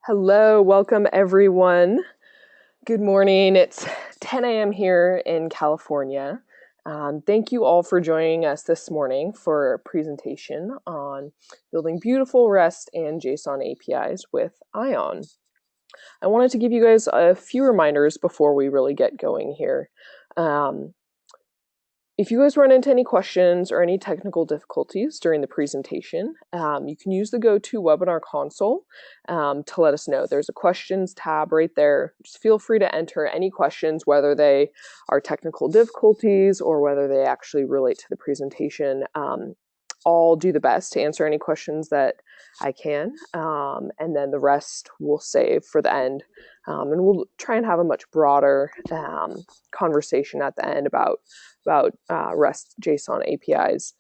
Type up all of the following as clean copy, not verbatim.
Hello, welcome everyone. Good morning. It's 10 a.m. here in California. Thank you all for joining us this morning for a presentation on building beautiful REST and JSON APIs with Ion. I wanted to give you guys a few reminders before we really get going here. If you guys run into any questions or any technical difficulties during the presentation, you can use the GoToWebinar console to let us know. There's a questions tab right there. Just feel free to enter any questions, whether they are technical difficulties or whether they actually relate to the presentation. I'll do the best to answer any questions that I can, and then the rest we'll save for the end. And we'll try and have a much broader conversation at the end about REST JSON APIs.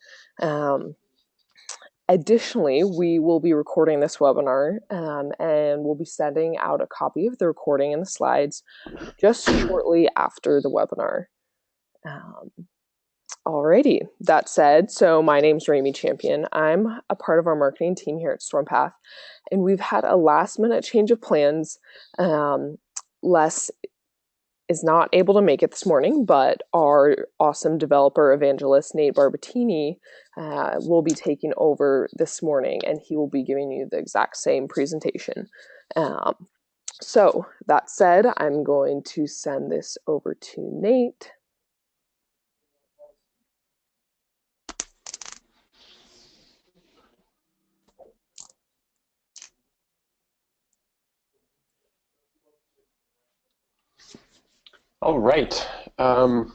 Additionally, we will be recording this webinar and we'll be sending out a copy of the recording and the slides just shortly after the webinar. Alrighty, that said, so my name's Rami Champion. I'm a part of our marketing team here at Strompath, and we've had a last minute change of plans. Les is not able to make it this morning, but our awesome developer evangelist, Nate Barbatini, will be taking over this morning, and he will be giving you the exact same presentation. So that said, I'm going to send this over to Nate. All right. Hello,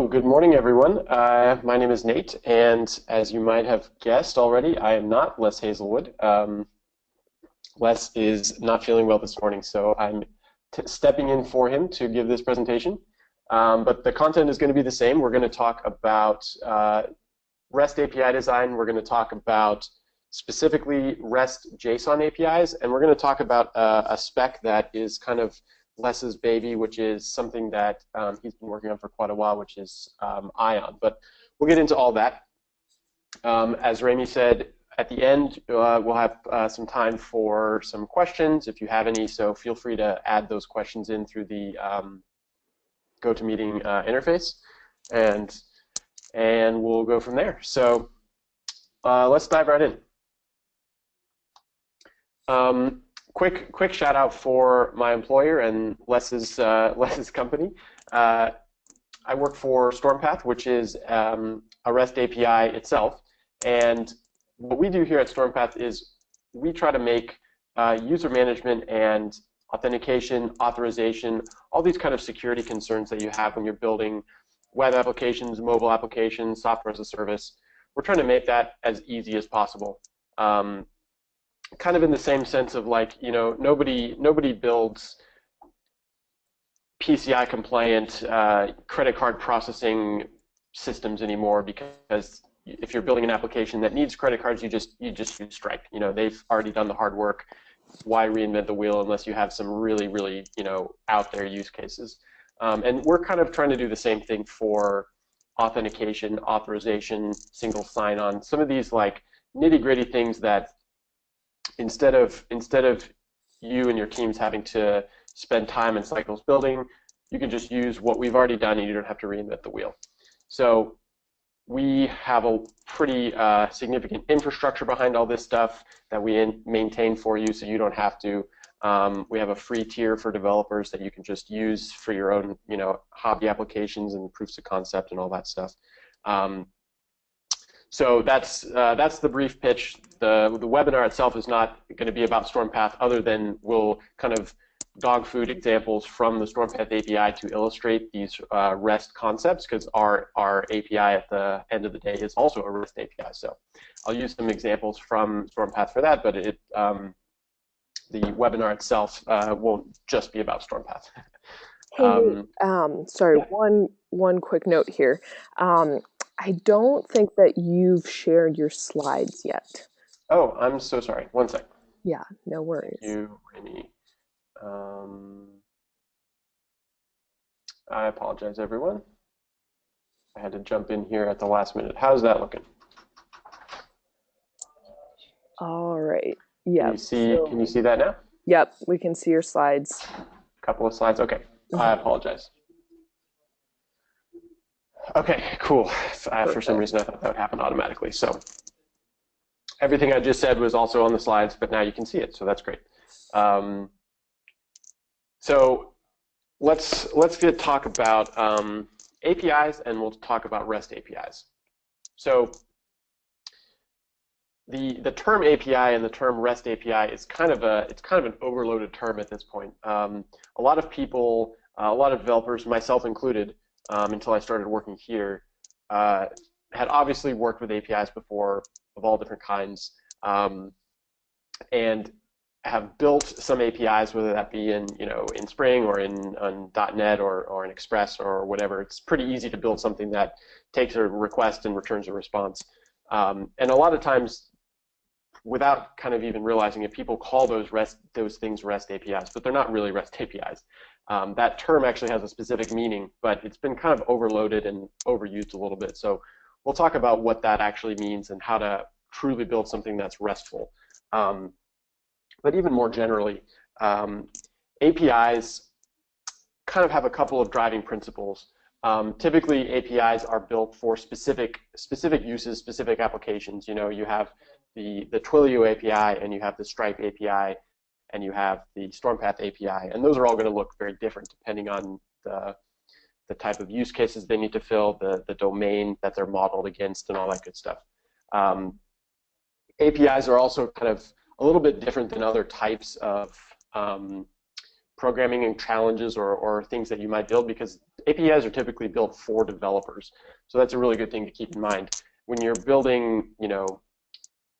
good morning, everyone. My name is Nate, and as you might have guessed already, I am not Les Hazelwood. Les is not feeling well this morning, so I'm stepping in for him to give this presentation. But the content is going to be the same. We're going to talk about REST API design. We're going to talk about specifically REST JSON APIs, and we're going to talk about a spec that is kind of Les's baby, which is something that he's been working on for quite a while, which is Ion. But we'll get into all that. As Rami said, at the end, we'll have some time for some questions, if you have any, so feel free to add those questions in through the GoToMeeting interface, and we'll go from there. So let's dive right in. Quick shout out for my employer and Les's company. I work for Strompath, which is a REST API itself, and what we do here at Strompath is we try to make user management and authentication, authorization, all these kind of security concerns that you have when you're building web applications, mobile applications, software as a service. We're trying to make that as easy as possible. Kind of in the same sense of, like, you know, nobody builds PCI compliant credit card processing systems anymore, because if you're building an application that needs credit cards, you just use Stripe. You know, they've already done the hard work. Why reinvent the wheel unless you have some really out there use cases? And we're kind of trying to do the same thing for authentication, authorization, single sign-on. Some of these like nitty-gritty things that instead of you and your teams having to spend time and cycles building, you can just use what we've already done and you don't have to reinvent the wheel. So we have a pretty significant infrastructure behind all this stuff that we maintain for you, so you don't have to. We have a free tier for developers that you can just use for your own, you know, hobby applications and proofs of concept and all that stuff. So that's the brief pitch. The webinar itself is not going to be about Strompath, other than we'll kind of dog food examples from the Strompath API to illustrate these REST concepts, because our API at the end of the day is also a REST API. So I'll use some examples from Strompath for that, but the webinar itself won't just be about Strompath. Hey, sorry, yeah. one quick note here. I don't think that you've shared your slides yet. Oh, I'm so sorry. One sec. Yeah, no worries. Thank you, Rami. I apologize, everyone. I had to jump in here at the last minute. How's that looking? All right. Yep. Can you see that now? Yep, we can see your slides. A couple of slides. Okay. I apologize. Okay, cool. For some reason, I thought that would happen automatically. So everything I just said was also on the slides, but now you can see it, so that's great. So let's talk about APIs, and we'll talk about REST APIs. So the term API and the term REST API is kind of an overloaded term at this point. A lot of people, a lot of developers, myself included, until I started working here, had obviously worked with APIs before of all different kinds, and have built some APIs, whether that be in in Spring or in .NET or in Express or whatever. It's pretty easy to build something that takes a request and returns a response. And a lot of times, without kind of even realizing it, people call those things REST APIs, but they're not really REST APIs. That term actually has a specific meaning, but it's been kind of overloaded and overused a little bit. So we'll talk about what that actually means and how to truly build something that's RESTful. But even more generally, APIs kind of have a couple of driving principles. Typically, APIs are built for specific uses, specific applications. You have the Twilio API, and you have the Stripe API, and you have the Strompath API, and those are all going to look very different depending on the type of use cases they need to fill, the domain that they're modeled against, and all that good stuff. APIs are also kind of a little bit different than other types of programming and challenges or things that you might build, because APIs are typically built for developers. So that's a really good thing to keep in mind. When you're building,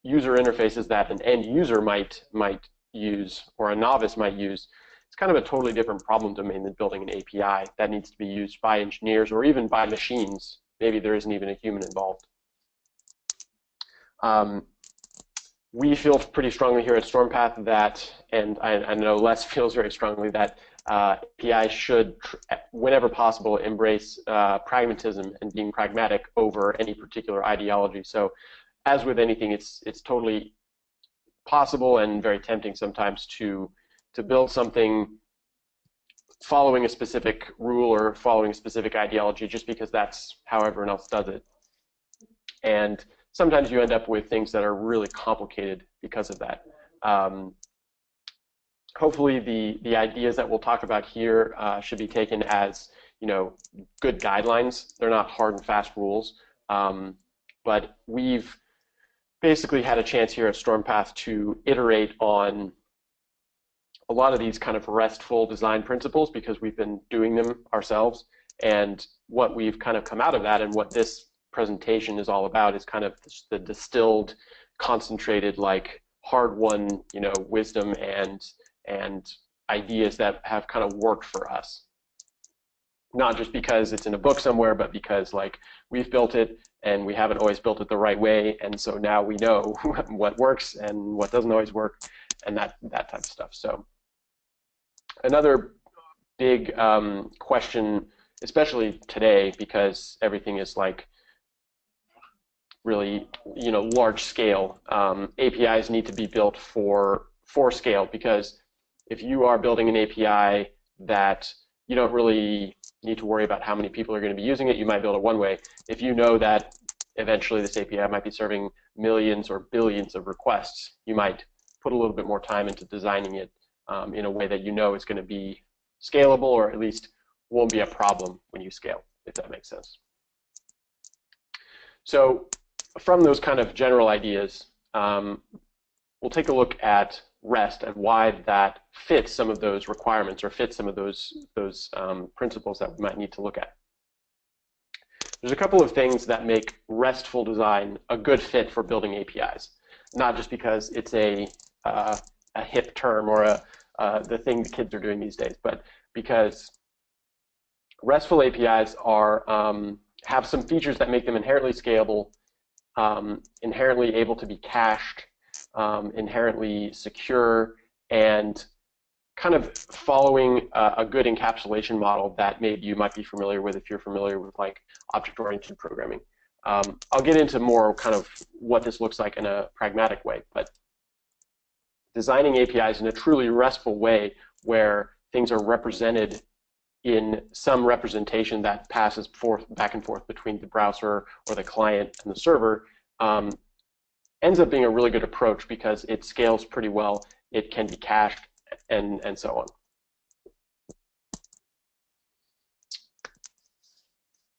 user interfaces that an end user might use or a novice might use, it's kind of a totally different problem domain than building an API that needs to be used by engineers or even by machines. Maybe there isn't even a human involved. We feel pretty strongly here at Strompath that, and I know Les feels very strongly, that APIs should, whenever possible, embrace pragmatism and being pragmatic over any particular ideology. So, as with anything, it's totally possible and very tempting sometimes to build something following a specific rule or following a specific ideology just because that's how everyone else does it. And sometimes you end up with things that are really complicated because of that. Hopefully the ideas that we'll talk about here should be taken as good guidelines. They're not hard and fast rules, but we've basically had a chance here at Strompath to iterate on a lot of these kind of RESTful design principles because we've been doing them ourselves. And what we've kind of come out of that, and what this presentation is all about, is kind of the distilled, concentrated, like hard-won, wisdom and ideas that have kind of worked for us. Not just because it's in a book somewhere, but because we've built it and we haven't always built it the right way, and so now we know what works and what doesn't always work, and that type of stuff. So another big question, especially today, because everything is really large scale. APIs need to be built for scale, because if you are building an API that you don't really need to worry about how many people are going to be using it, you might build it one way. If you know that eventually this API might be serving millions or billions of requests, you might put a little bit more time into designing it in a way that is going to be scalable, or at least won't be a problem when you scale, if that makes sense. So from those kind of general ideas, we'll take a look at REST and why that fits some of those requirements or fits some of those principles that we might need to look at. There's a couple of things that make RESTful design a good fit for building APIs, not just because it's a hip term or the thing the kids are doing these days, but because RESTful APIs have some features that make them inherently scalable, inherently able to be cached, inherently secure, and kind of following a good encapsulation model that maybe you might be familiar with if you're familiar with object-oriented programming. I'll get into more kind of what this looks like in a pragmatic way, but designing APIs in a truly RESTful way where things are represented in some representation that passes back and forth between the browser or the client and the server ends up being a really good approach because it scales pretty well. It can be cached and so on.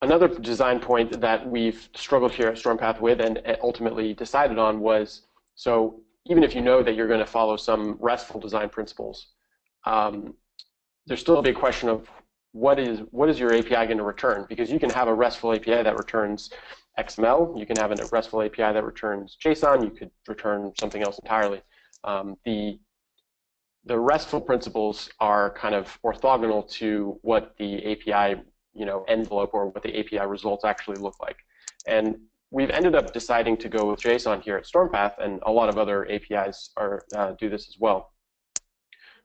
Another design point that we've struggled here at Strompath with and ultimately decided on was, so even if you know that you're going to follow some RESTful design principles, there's still a big question of what is your API going to return? Because you can have a RESTful API that returns XML, you can have a RESTful API that returns JSON, you could return something else entirely. The RESTful principles are kind of orthogonal to what the API envelope or what the API results actually look like. And we've ended up deciding to go with JSON here at Strompath, and a lot of other APIs do this as well,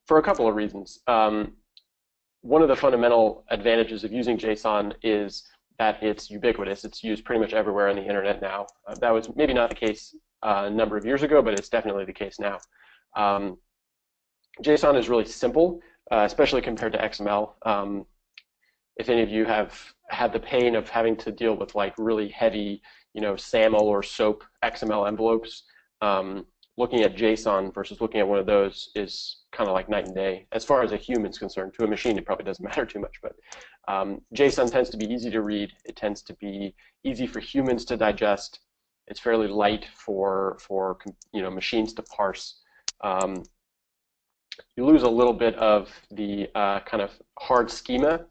for a couple of reasons. One of the fundamental advantages of using JSON is that it's ubiquitous. It's used pretty much everywhere on the internet now. That was maybe not the case a number of years ago, but it's definitely the case now. JSON is really simple, especially compared to XML. If any of you have had the pain of having to deal with like really heavy, SAML or SOAP XML envelopes, looking at JSON versus looking at one of those is kind of like night and day. As far as a human's concerned, to a machine it probably doesn't matter too much, but JSON tends to be easy to read. It tends to be easy for humans to digest. It's fairly light for machines to parse. You lose a little bit of the kind of hard schema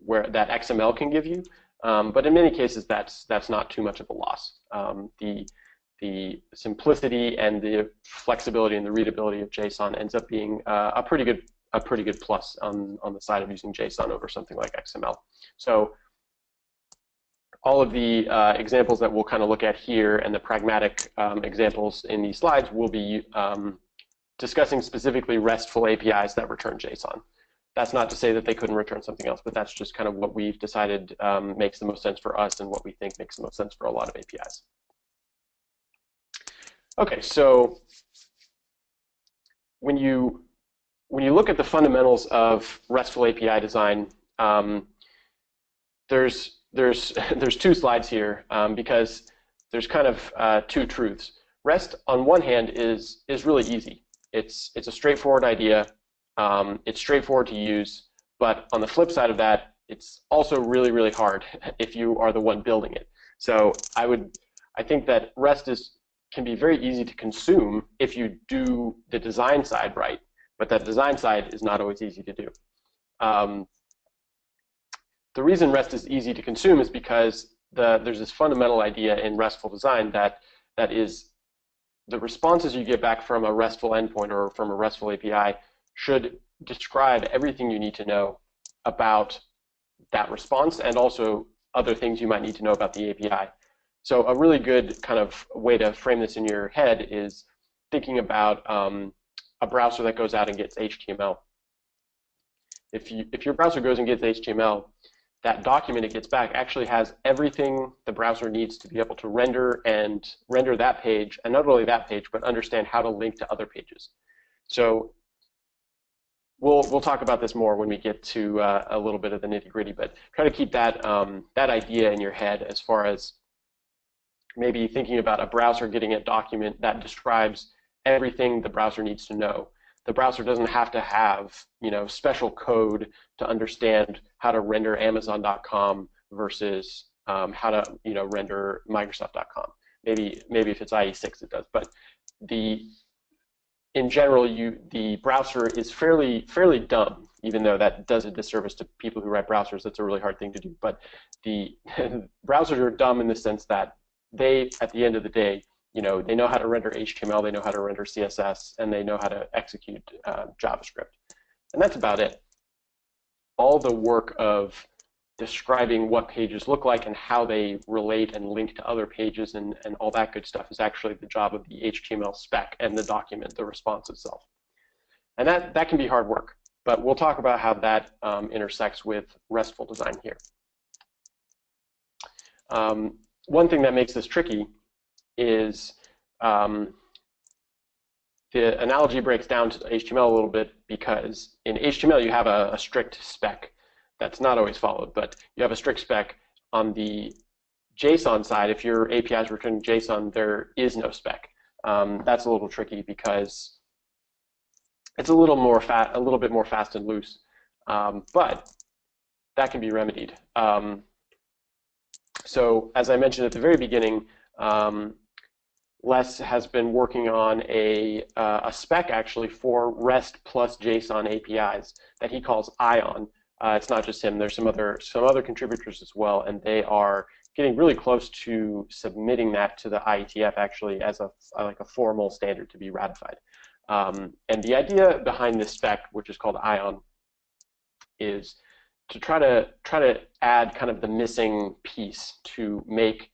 where that XML can give you, but in many cases that's not too much of a loss. The simplicity and the flexibility and the readability of JSON ends up being a pretty good plus on the side of using JSON over something like XML. So all of the examples that we'll kind of look at here and the pragmatic examples in these slides will be discussing specifically RESTful APIs that return JSON. That's not to say that they couldn't return something else, but that's just kind of what we've decided makes the most sense for us and what we think makes the most sense for a lot of APIs. Okay, so when you look at the fundamentals of RESTful API design, there's two slides here because there's kind of two truths. REST, on one hand, is really easy. It's a straightforward idea. It's straightforward to use, but on the flip side of that, it's also really, really hard if you are the one building it. So I think that REST can be very easy to consume if you do the design side right, but that design side is not always easy to do. The reason REST is easy to consume is because there's this fundamental idea in RESTful design that is the responses you get back from a RESTful endpoint or from a RESTful API should describe everything you need to know about that response and also other things you might need to know about the API. So a really good kind of way to frame this in your head is thinking about a browser that goes out and gets HTML. If your browser goes and gets HTML, that document it gets back actually has everything the browser needs to be able to render that page, and not only that page, but understand how to link to other pages. So we'll talk about this more when we get to a little bit of the nitty-gritty, but try to keep that idea in your head as far as maybe thinking about a browser getting a document that describes everything the browser needs to know. The browser doesn't have to have special code to understand how to render Amazon.com versus how to render Microsoft.com. Maybe if it's IE6 it does, but in general the browser is fairly dumb, even though that does a disservice to people who write browsers. That's a really hard thing to do. But the browsers are dumb in the sense that they, at the end of the day, they know how to render HTML, they know how to render CSS, and they know how to execute JavaScript. And that's about it. All the work of describing what pages look like and how they relate and link to other pages and all that good stuff is actually the job of the HTML spec and the document, the response itself. And that can be hard work, but we'll talk about how that intersects with RESTful design here. One thing that makes this tricky is the analogy breaks down to HTML a little bit because in HTML you have a strict spec that's not always followed, but you have a strict spec. On the JSON side, if your API is returning JSON, there is no spec. That's a little tricky because it's a little bit more fast and loose, but that can be remedied. So as I mentioned at the very beginning, Les has been working on a spec actually for REST plus JSON APIs that he calls Ion. It's not just him. There's some other contributors as well, and they are getting really close to submitting that to the IETF actually as like a formal standard to be ratified. And the idea behind this spec, which is called Ion, is to try to add kind of the missing piece to make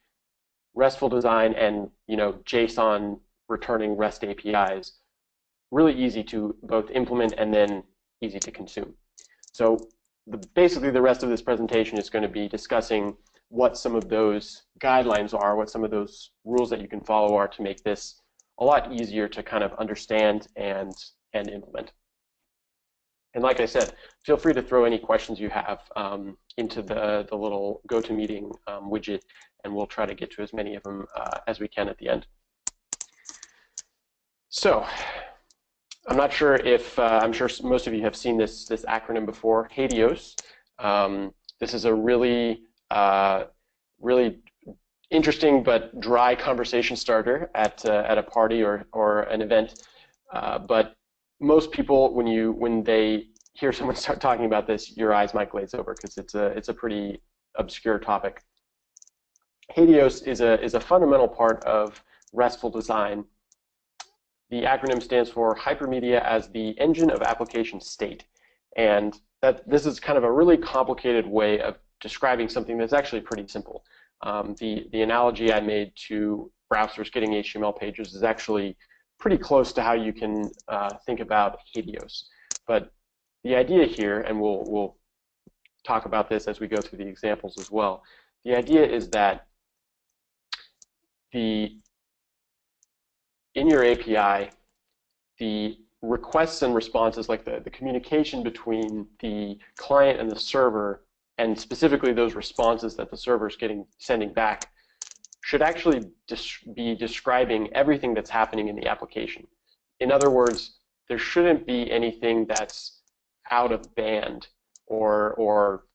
RESTful design and JSON returning REST APIs really easy to both implement and then easy to consume. So basically the rest of this presentation is going to be discussing what some of those guidelines are, what some of those rules that you can follow are to make this a lot easier to kind of understand and implement. And like I said, feel free to throw any questions you have into the little GoToMeeting widget, and we'll try to get to as many of them as we can at the end. So I'm not sure if, I'm sure most of you have seen this acronym before, HADIOS. This is a really interesting but dry conversation starter at a party or an event. But most people, when they hear someone start talking about this, your eyes might glaze over because it's a pretty obscure topic. HADIOS is a fundamental part of RESTful design. The acronym stands for Hypermedia as the Engine of Application State, and this is kind of a really complicated way of describing something that's actually pretty simple. The analogy I made to browsers getting HTML pages is actually pretty close to how you can think about HADIOS. But the idea here, and we'll talk about this as we go through the examples as well, the idea is that in your API, the requests and responses, like the communication between the client and the server, and specifically those responses that the server is sending back, should actually be describing everything that's happening in the application. In other words, there shouldn't be anything that's out of band or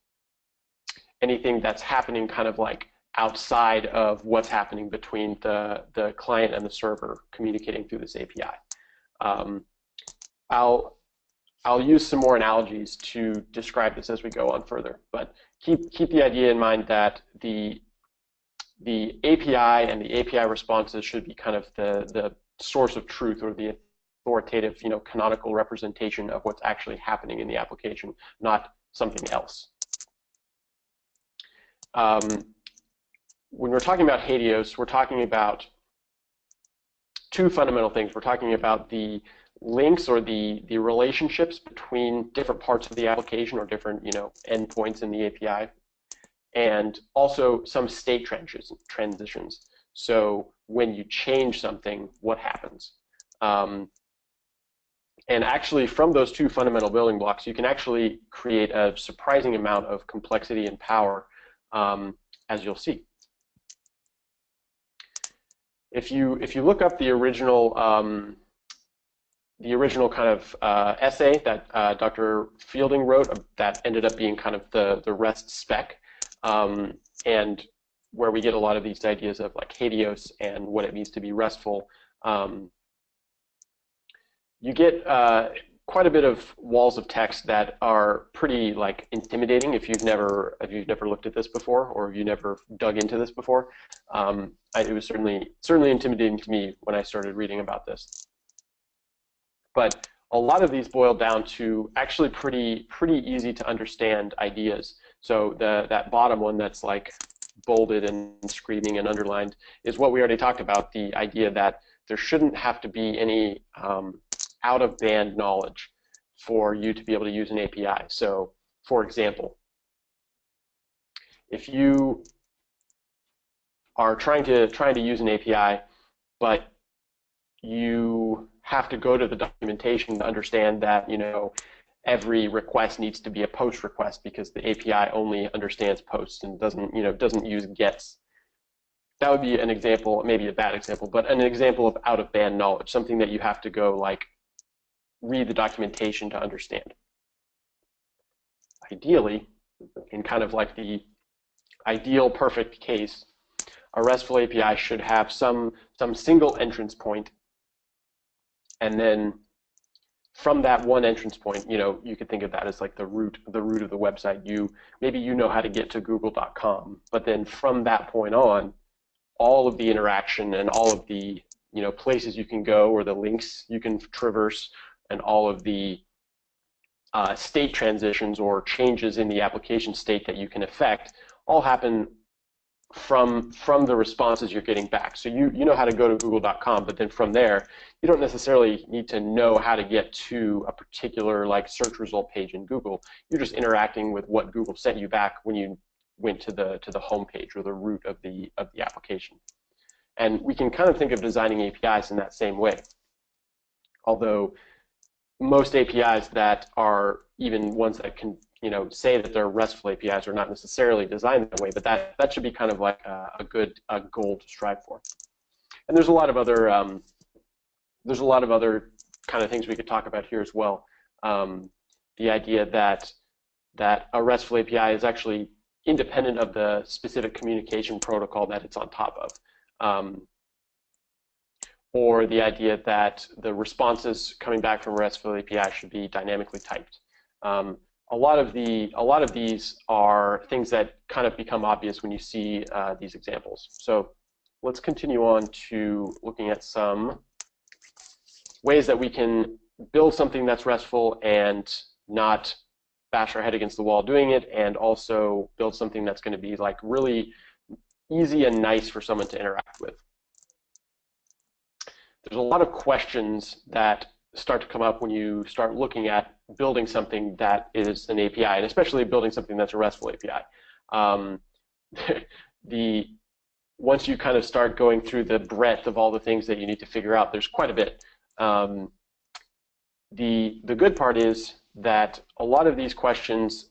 anything that's happening kind of like outside of what's happening between the client and the server communicating through this API. I'll use some more analogies to describe this as we go on further, but keep the idea in mind that the API and the API responses should be kind of the source of truth or the authoritative, canonical representation of what's actually happening in the application, not something else. When we're talking about HADIOS, we're talking about two fundamental things. We're talking about the links or the relationships between different parts of the application or different endpoints in the API, and also some state transitions. So when you change something, what happens? And actually, from those two fundamental building blocks, you can actually create a surprising amount of complexity and power, as you'll see. If you look up the original kind of essay that Dr. Fielding wrote that ended up being kind of the REST spec, and where we get a lot of these ideas of like HADIOS and what it means to be RESTful, you get quite a bit of walls of text that are pretty like intimidating if you've never looked at this before, or if you never dug into this before. It was certainly intimidating to me when I started reading about this. But a lot of these boil down to actually pretty easy to understand ideas. So that bottom one that's like bolded and screaming and underlined is what we already talked about, the idea that there shouldn't have to be any out-of-band knowledge for you to be able to use an API. So, for example, if you are trying to use an API, but you have to go to the documentation to understand that, every request needs to be a post request because the API only understands posts and doesn't use gets. That would be an example, maybe a bad example, but an example of out of band knowledge, something that you have to go like read the documentation to understand. Ideally, in kind of like the ideal perfect case, a RESTful API should have some single entrance point, and then from that one entrance point, you could think of that as like the root of the website. Maybe you know how to get to google.com, but then from that point on, all of the interaction and all of the places you can go or the links you can traverse and all of the state transitions or changes in the application state that you can affect all happen from the responses you're getting back. So you know how to go to google.com, but then from there, you don't necessarily need to know how to get to a particular like search result page in Google. You're just interacting with what Google sent you back when you went to the home page or the root of the application. And we can kind of think of designing APIs in that same way. Although most APIs that are even ones that can say that they're RESTful APIs are not necessarily designed that way, but that should be kind of like a good goal to strive for. And there's a lot of other kind of things we could talk about here as well. The idea that a RESTful API is actually independent of the specific communication protocol that it's on top of. Or the idea that the responses coming back from a RESTful API should be dynamically typed. A lot of these are things that kind of become obvious when you see these examples. So let's continue on to looking at some ways that we can build something that's RESTful and not bash our head against the wall doing it, and also build something that's going to be like really easy and nice for someone to interact with. There's a lot of questions that start to come up when you start looking at building something that is an API, and especially building something that's a RESTful API. Once you kind of start going through the breadth of all the things that you need to figure out, there's quite a bit. The good part is that a lot of these questions,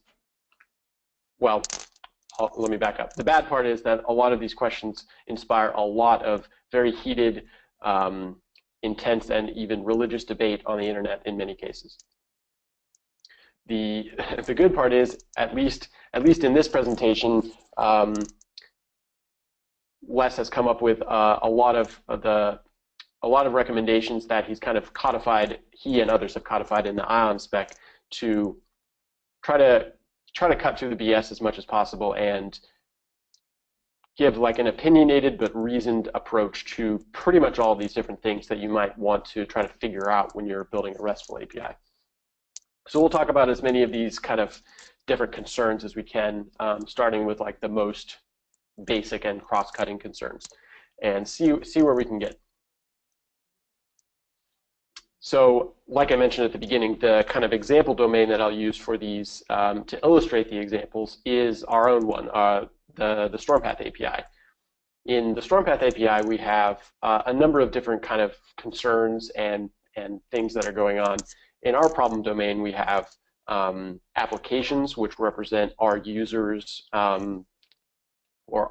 well, let me back up. The bad part is that a lot of these questions inspire a lot of very heated, intense, and even religious debate on the internet in many cases. The good part is, at least in this presentation, Wes has come up with a lot of recommendations that he's kind of codified. He and others have codified in the ION spec to try to cut through the BS as much as possible and give like an opinionated but reasoned approach to pretty much all these different things that you might want to try to figure out when you're building a RESTful API. So we'll talk about as many of these kind of different concerns as we can, starting with like the most basic and cross-cutting concerns, and see where we can get. So, like I mentioned at the beginning, the kind of example domain that I'll use for these to illustrate the examples is our own one, the Strompath API. In the Strompath API, we have a number of different kind of concerns and things that are going on. In our problem domain, we have applications, which represent our users or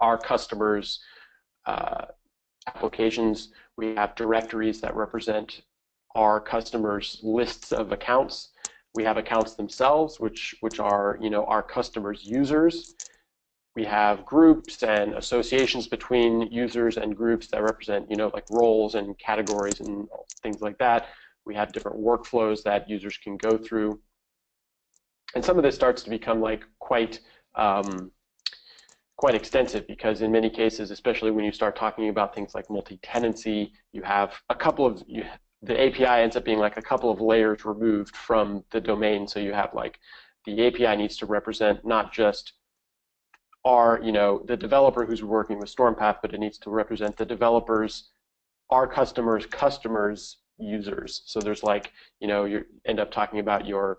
our customers' applications. We have directories that represent our customers' lists of accounts. We have accounts themselves, which are our customers' users. We have groups and associations between users and groups that represent like roles and categories and things like that. We have different workflows that users can go through, and some of this starts to become like quite extensive, because in many cases, especially when you start talking about things like multi-tenancy, you have a couple of the API ends up being like a couple of layers removed from the domain. So you have like the API needs to represent not just the developer who's working with Strompath, but it needs to represent the developers, our customers' users. So there's like you end up talking about your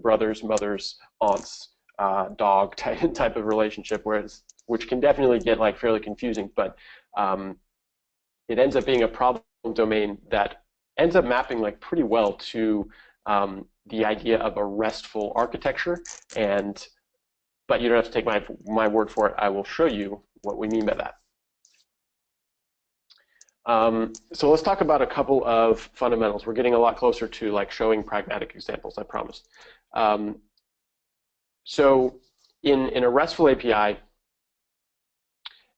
brother's mother's aunt's dog type of relationship, which can definitely get like fairly confusing, but it ends up being a problem domain that ends up mapping like pretty well to the idea of a RESTful architecture. But you don't have to take my word for it. I will show you what we mean by that. So let's talk about a couple of fundamentals. We're getting a lot closer to like showing pragmatic examples, I promised. So in a RESTful API,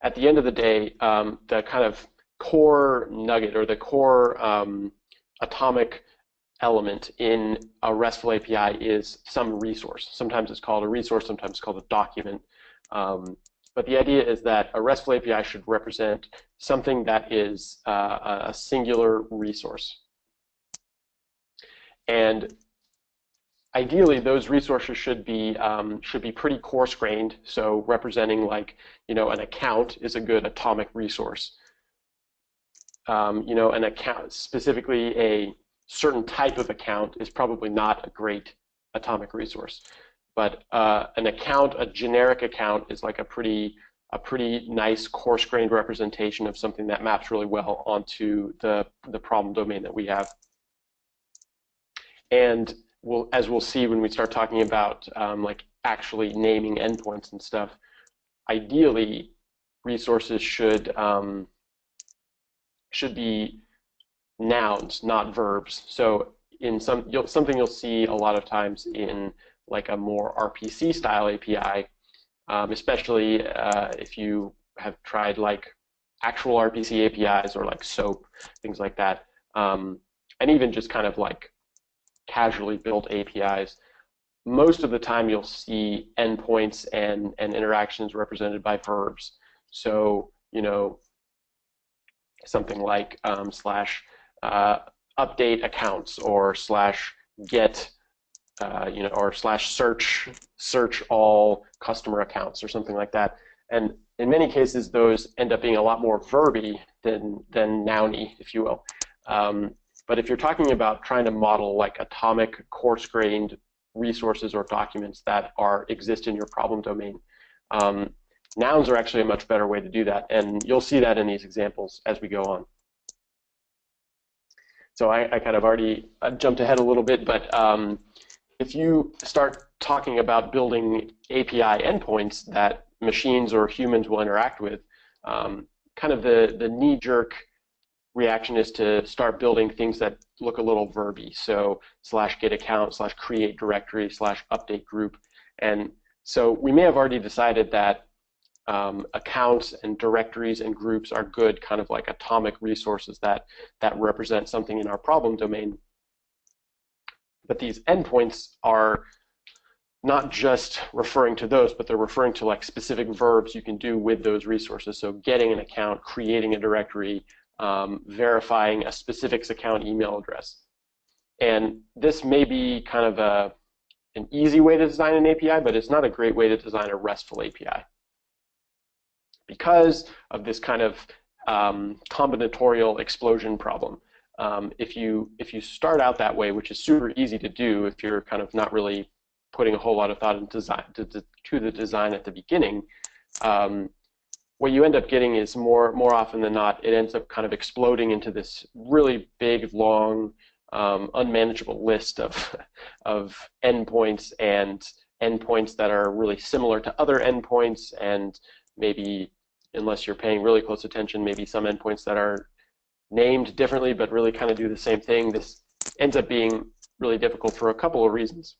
at the end of the day, the kind of core nugget or the core atomic element in a RESTful API is some resource. Sometimes it's called a resource, sometimes it's called a document. But the idea is that a RESTful API should represent something that is a singular resource. And ideally, those resources should be pretty coarse-grained. So representing like, an account is a good atomic resource. An account, specifically a certain type of account, is probably not a great atomic resource. But an account, a generic account, is like a pretty nice coarse-grained representation of something that maps really well onto the problem domain that we have. And as we'll see when we start talking about like actually naming endpoints and stuff, ideally resources should be nouns, not verbs. So in something you'll see a lot of times in like a more RPC style API, especially if you have tried like actual RPC APIs or like SOAP, things like that, and even just kind of like casually built APIs. Most of the time you'll see endpoints and interactions represented by verbs. So, something like slash update accounts or slash get, or slash search all customer accounts or something like that. And in many cases, those end up being a lot more verby than nouny, if you will. But if you're talking about trying to model like atomic, coarse-grained resources or documents that exist in your problem domain, nouns are actually a much better way to do that, and you'll see that in these examples as we go on. So I kind of already jumped ahead a little bit, but if you start talking about building API endpoints that machines or humans will interact with, kind of the knee-jerk reaction is to start building things that look a little verby. So slash get account, slash create directory, slash update group. And so we may have already decided that accounts and directories and groups are good kind of like atomic resources that represent something in our problem domain. But these endpoints are not just referring to those, but they're referring to like specific verbs you can do with those resources. So getting an account, creating a directory, verifying a specifics account email address. And this may be kind of an easy way to design an API, but it's not a great way to design a RESTful API. Because of this kind of combinatorial explosion problem. If you start out that way, which is super easy to do if you're kind of not really putting a whole lot of thought into design, to the design at the beginning, what you end up getting is more often than not, it ends up kind of exploding into this really big, long, unmanageable list of endpoints and endpoints that are really similar to other endpoints, and maybe, unless you're paying really close attention, maybe some endpoints that are named differently but really kind of do the same thing. This ends up being really difficult for a couple of reasons.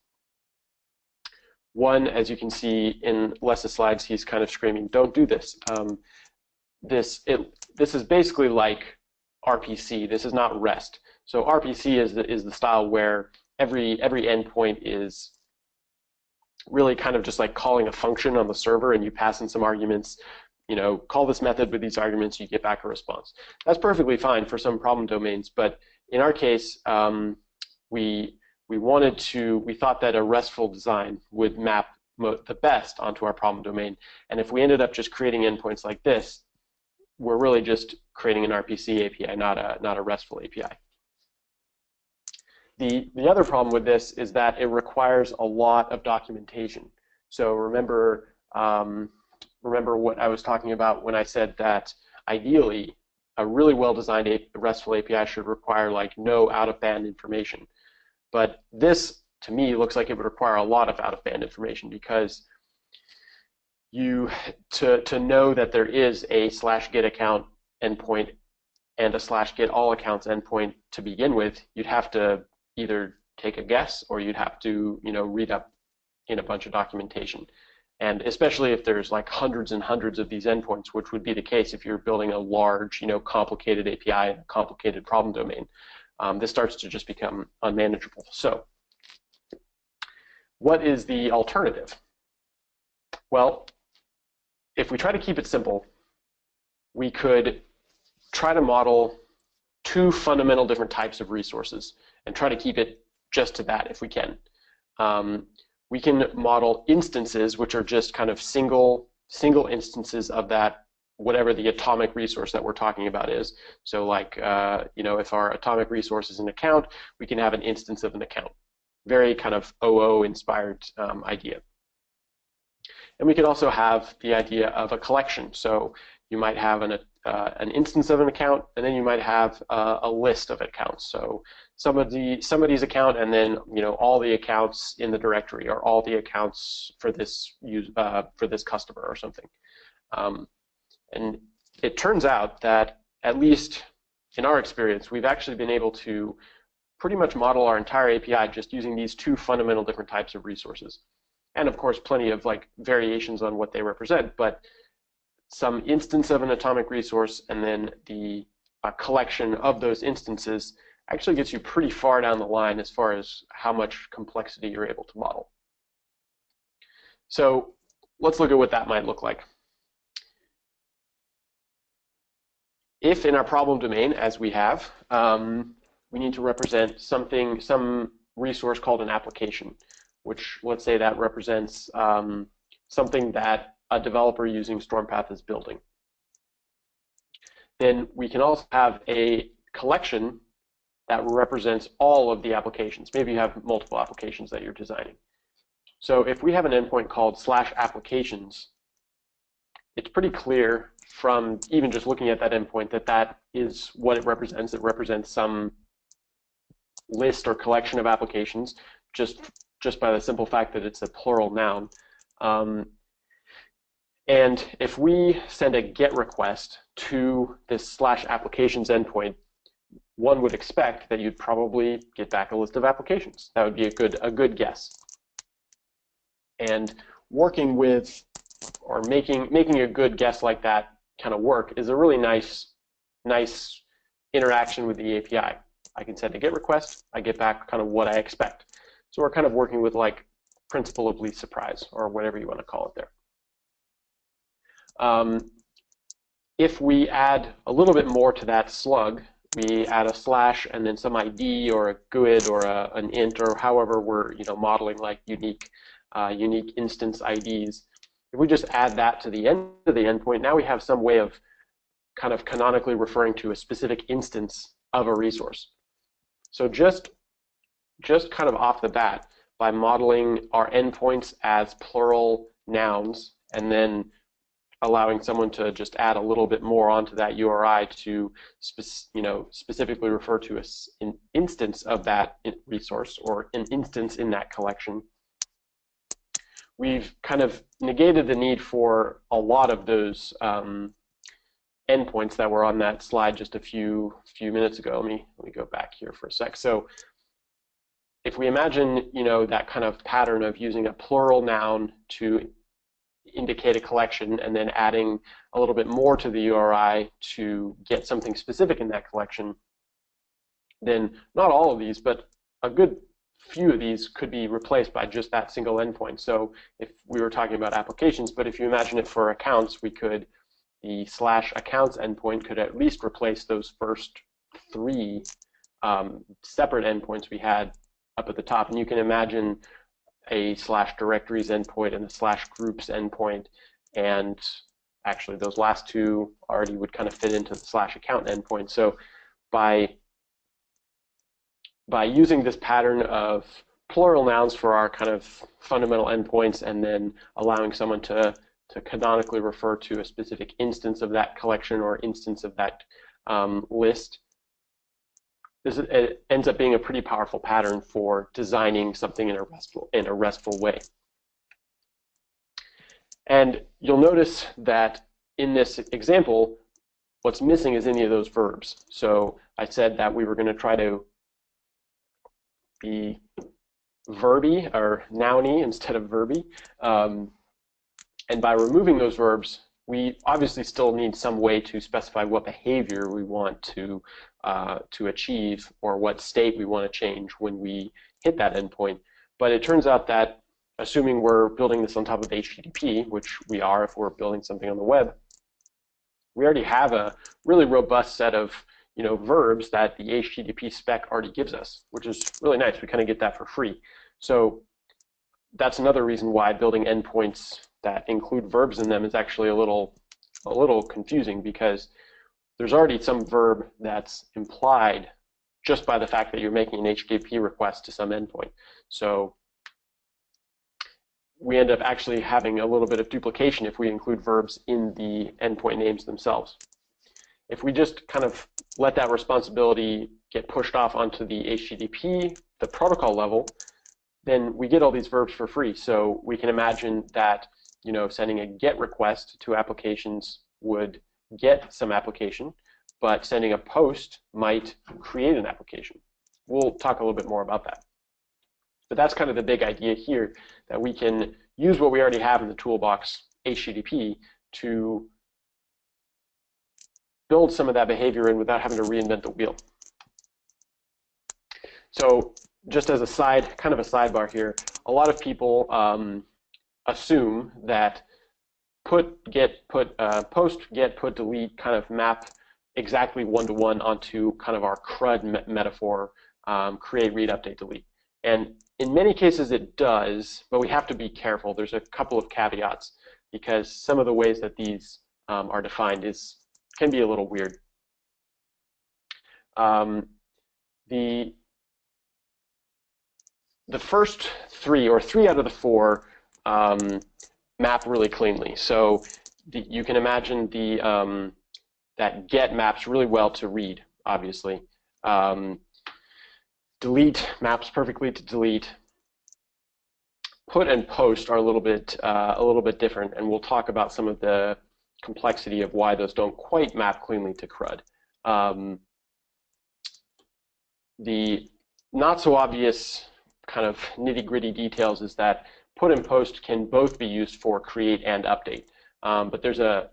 One, as you can see in Les's slides, he's kind of screaming, "Don't do this." This is basically like RPC. This is not REST. So RPC is the style where every endpoint is really kind of just like calling a function on the server, and you pass in some arguments. Call this method with these arguments, you get back a response. That's perfectly fine for some problem domains, but in our case, we thought that a RESTful design would map the best onto our problem domain. And if we ended up just creating endpoints like this, we're really just creating an RPC API, not a RESTful API. The other problem with this is that it requires a lot of documentation. So remember what I was talking about when I said that ideally a really well-designed RESTful API should require like no out-of-band information. But this, to me, looks like it would require a lot of out-of-band information, because to know that there is a /get account endpoint and a /get all accounts endpoint to begin with, you'd have to either take a guess, or you'd have to read up in a bunch of documentation. And especially if there's like hundreds and hundreds of these endpoints, which would be the case if you're building a large, complicated API and a complicated problem domain, this starts to just become unmanageable. So what is the alternative? Well, if we try to keep it simple, we could try to model two fundamental different types of resources and try to keep it just to that if we can. We can model instances, which are just kind of single instances of that, whatever the atomic resource that we're talking about is. So like, if our atomic resource is an account, we can have an instance of an account. Very kind of OO inspired idea. And we could also have the idea of a collection. So you might have an instance of an account, and then you might have a list of accounts. So somebody's account, and then all the accounts in the directory, or all the accounts for this customer or something. And it turns out that, at least in our experience, we've actually been able to pretty much model our entire API just using these two fundamental different types of resources. And of course, plenty of like variations on what they represent, but some instance of an atomic resource and then the collection of those instances actually gets you pretty far down the line as far as how much complexity you're able to model. So let's look at what that might look like. If in our problem domain, as we have, we need to represent some resource called an application, which, let's say, that represents something that a developer using Strompath is building. Then we can also have a collection that represents all of the applications. Maybe you have multiple applications that you're designing. So if we have an endpoint called /applications, it's pretty clear from even just looking at that endpoint that that is what it represents. It represents some list or collection of applications, just by the simple fact that it's a plural noun. And if we send a GET request to this /applications endpoint, one would expect that you'd probably get back a list of applications. That would be a good guess. And working with, or making a good guess like that kind of work is a really nice interaction with the API. I can send a GET request, I get back kind of what I expect. So we're kind of working with like principle of least surprise, or whatever you want to call it there. If we add a little bit more to that slug, we add a / and then some ID or a GUID or an int, or however we're modeling like unique instance IDs. If we just add that to the end of the endpoint, now we have some way of kind of canonically referring to a specific instance of a resource. So just kind of off the bat, by modeling our endpoints as plural nouns and then allowing someone to just add a little bit more onto that URI to specifically refer to an instance of that resource or an instance in that collection, we've kind of negated the need for a lot of those endpoints that were on that slide just a few minutes ago. Let me go back here for a sec. So if we imagine that kind of pattern of using a plural noun to indicate a collection and then adding a little bit more to the URI to get something specific in that collection, then not all of these, but a good few of these could be replaced by just that single endpoint. So if we were talking about applications, but if you imagine it for accounts, the /accounts endpoint could at least replace those first three separate endpoints we had up at the top. And you can imagine a /directories endpoint and a /groups endpoint, and actually those last two already would kind of fit into the /account endpoint. So by using this pattern of plural nouns for our kind of fundamental endpoints, and then allowing someone to canonically refer to a specific instance of that collection or instance of that list, it ends up being a pretty powerful pattern for designing something in a restful way. And you'll notice that in this example, what's missing is any of those verbs. So I said that we were going to try to be verby or nouny instead of verby. And by removing those verbs, we obviously still need some way to specify what behavior we want to achieve or what state we want to change when we hit that endpoint. But it turns out that assuming we're building this on top of HTTP, which we are if we're building something on the web, we already have a really robust set of verbs that the HTTP spec already gives us, which is really nice. We kind of get that for free. So that's another reason why building endpoints that include verbs in them is actually a little confusing, because there's already some verb that's implied just by the fact that you're making an HTTP request to some endpoint. So we end up actually having a little bit of duplication if we include verbs in the endpoint names themselves. If we just kind of let that responsibility get pushed off onto the HTTP, the protocol level, then we get all these verbs for free. So we can imagine that sending a GET request to applications would get some application, but sending a POST might create an application. We'll talk a little bit more about that. But that's kind of the big idea here, that we can use what we already have in the toolbox, HTTP, to build some of that behavior in without having to reinvent the wheel. So just as a kind of a sidebar here, a lot of people assume that post, get, put, delete kind of map exactly one-to-one onto kind of our CRUD metaphor, create, read, update, delete. And in many cases it does, but we have to be careful. There's a couple of caveats, because some of the ways that these are defined can be a little weird. The first three out of the four map really cleanly. So you can imagine that get maps really well to read, obviously. Delete maps perfectly to delete. Put and post are a little bit different, and we'll talk about some of the complexity of why those don't quite map cleanly to CRUD. The not so obvious kind of nitty-gritty details is that put and post can both be used for create and update, but there's a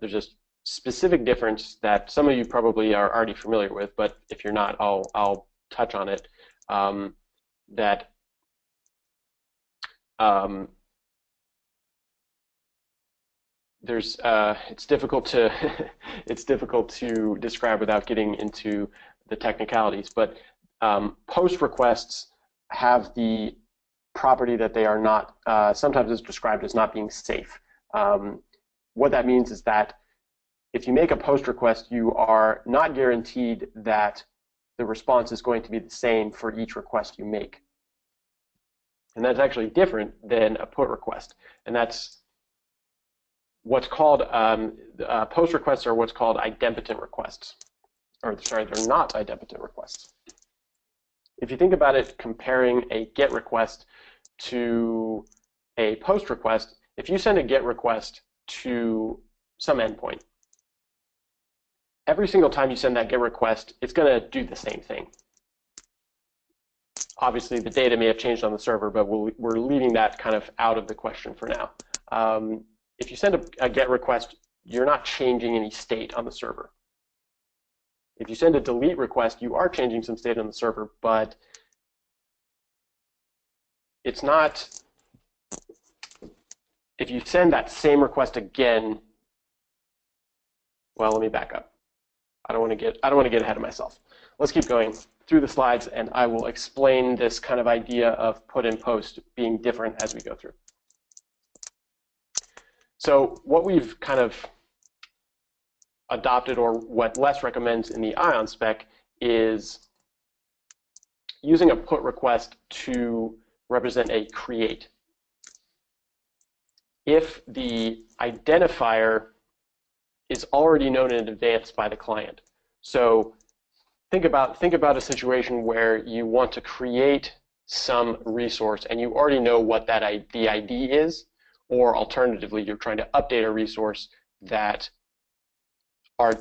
specific difference that some of you probably are already familiar with, but if you're not, I'll touch on it. That it's difficult to it's difficult to describe without getting into the technicalities, but post requests have the property that they are not, sometimes it's described as not being safe. What that means is that if you make a post request, you are not guaranteed that the response is going to be the same for each request you make. And that's actually different than a put request. And that's what's called, post requests are what's called idempotent requests. Or sorry, they're not idempotent requests. If you think about it, comparing a GET request to a POST request, if you send a GET request to some endpoint, every single time you send that GET request, it's going to do the same thing. Obviously, the data may have changed on the server, but we're leaving that kind of out of the question for now. If you send a GET request, you're not changing any state on the server. If you send a delete request, you are changing some state on the server, but it's not. If you send that same request again, well, let me back up. I don't want to get ahead of myself. Let's keep going through the slides, and I will explain this kind of idea of put and post being different as we go through. So what we've kind of adopted, or what Les recommends in the ION spec, is using a put request to represent a create. If the identifier is already known in advance by the client. So think about a situation where you want to create some resource and you already know what the ID is, or alternatively, you're trying to update a resource that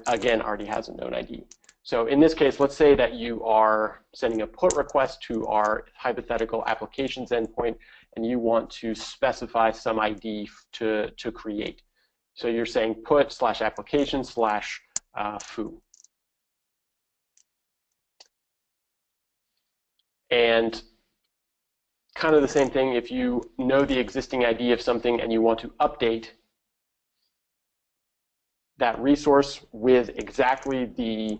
again already has a known ID. So in this case, let's say that you are sending a put request to our hypothetical applications endpoint, and you want to specify some ID to create. So you're saying put / application / foo. And kind of the same thing, if you know the existing ID of something and you want to update that resource with exactly the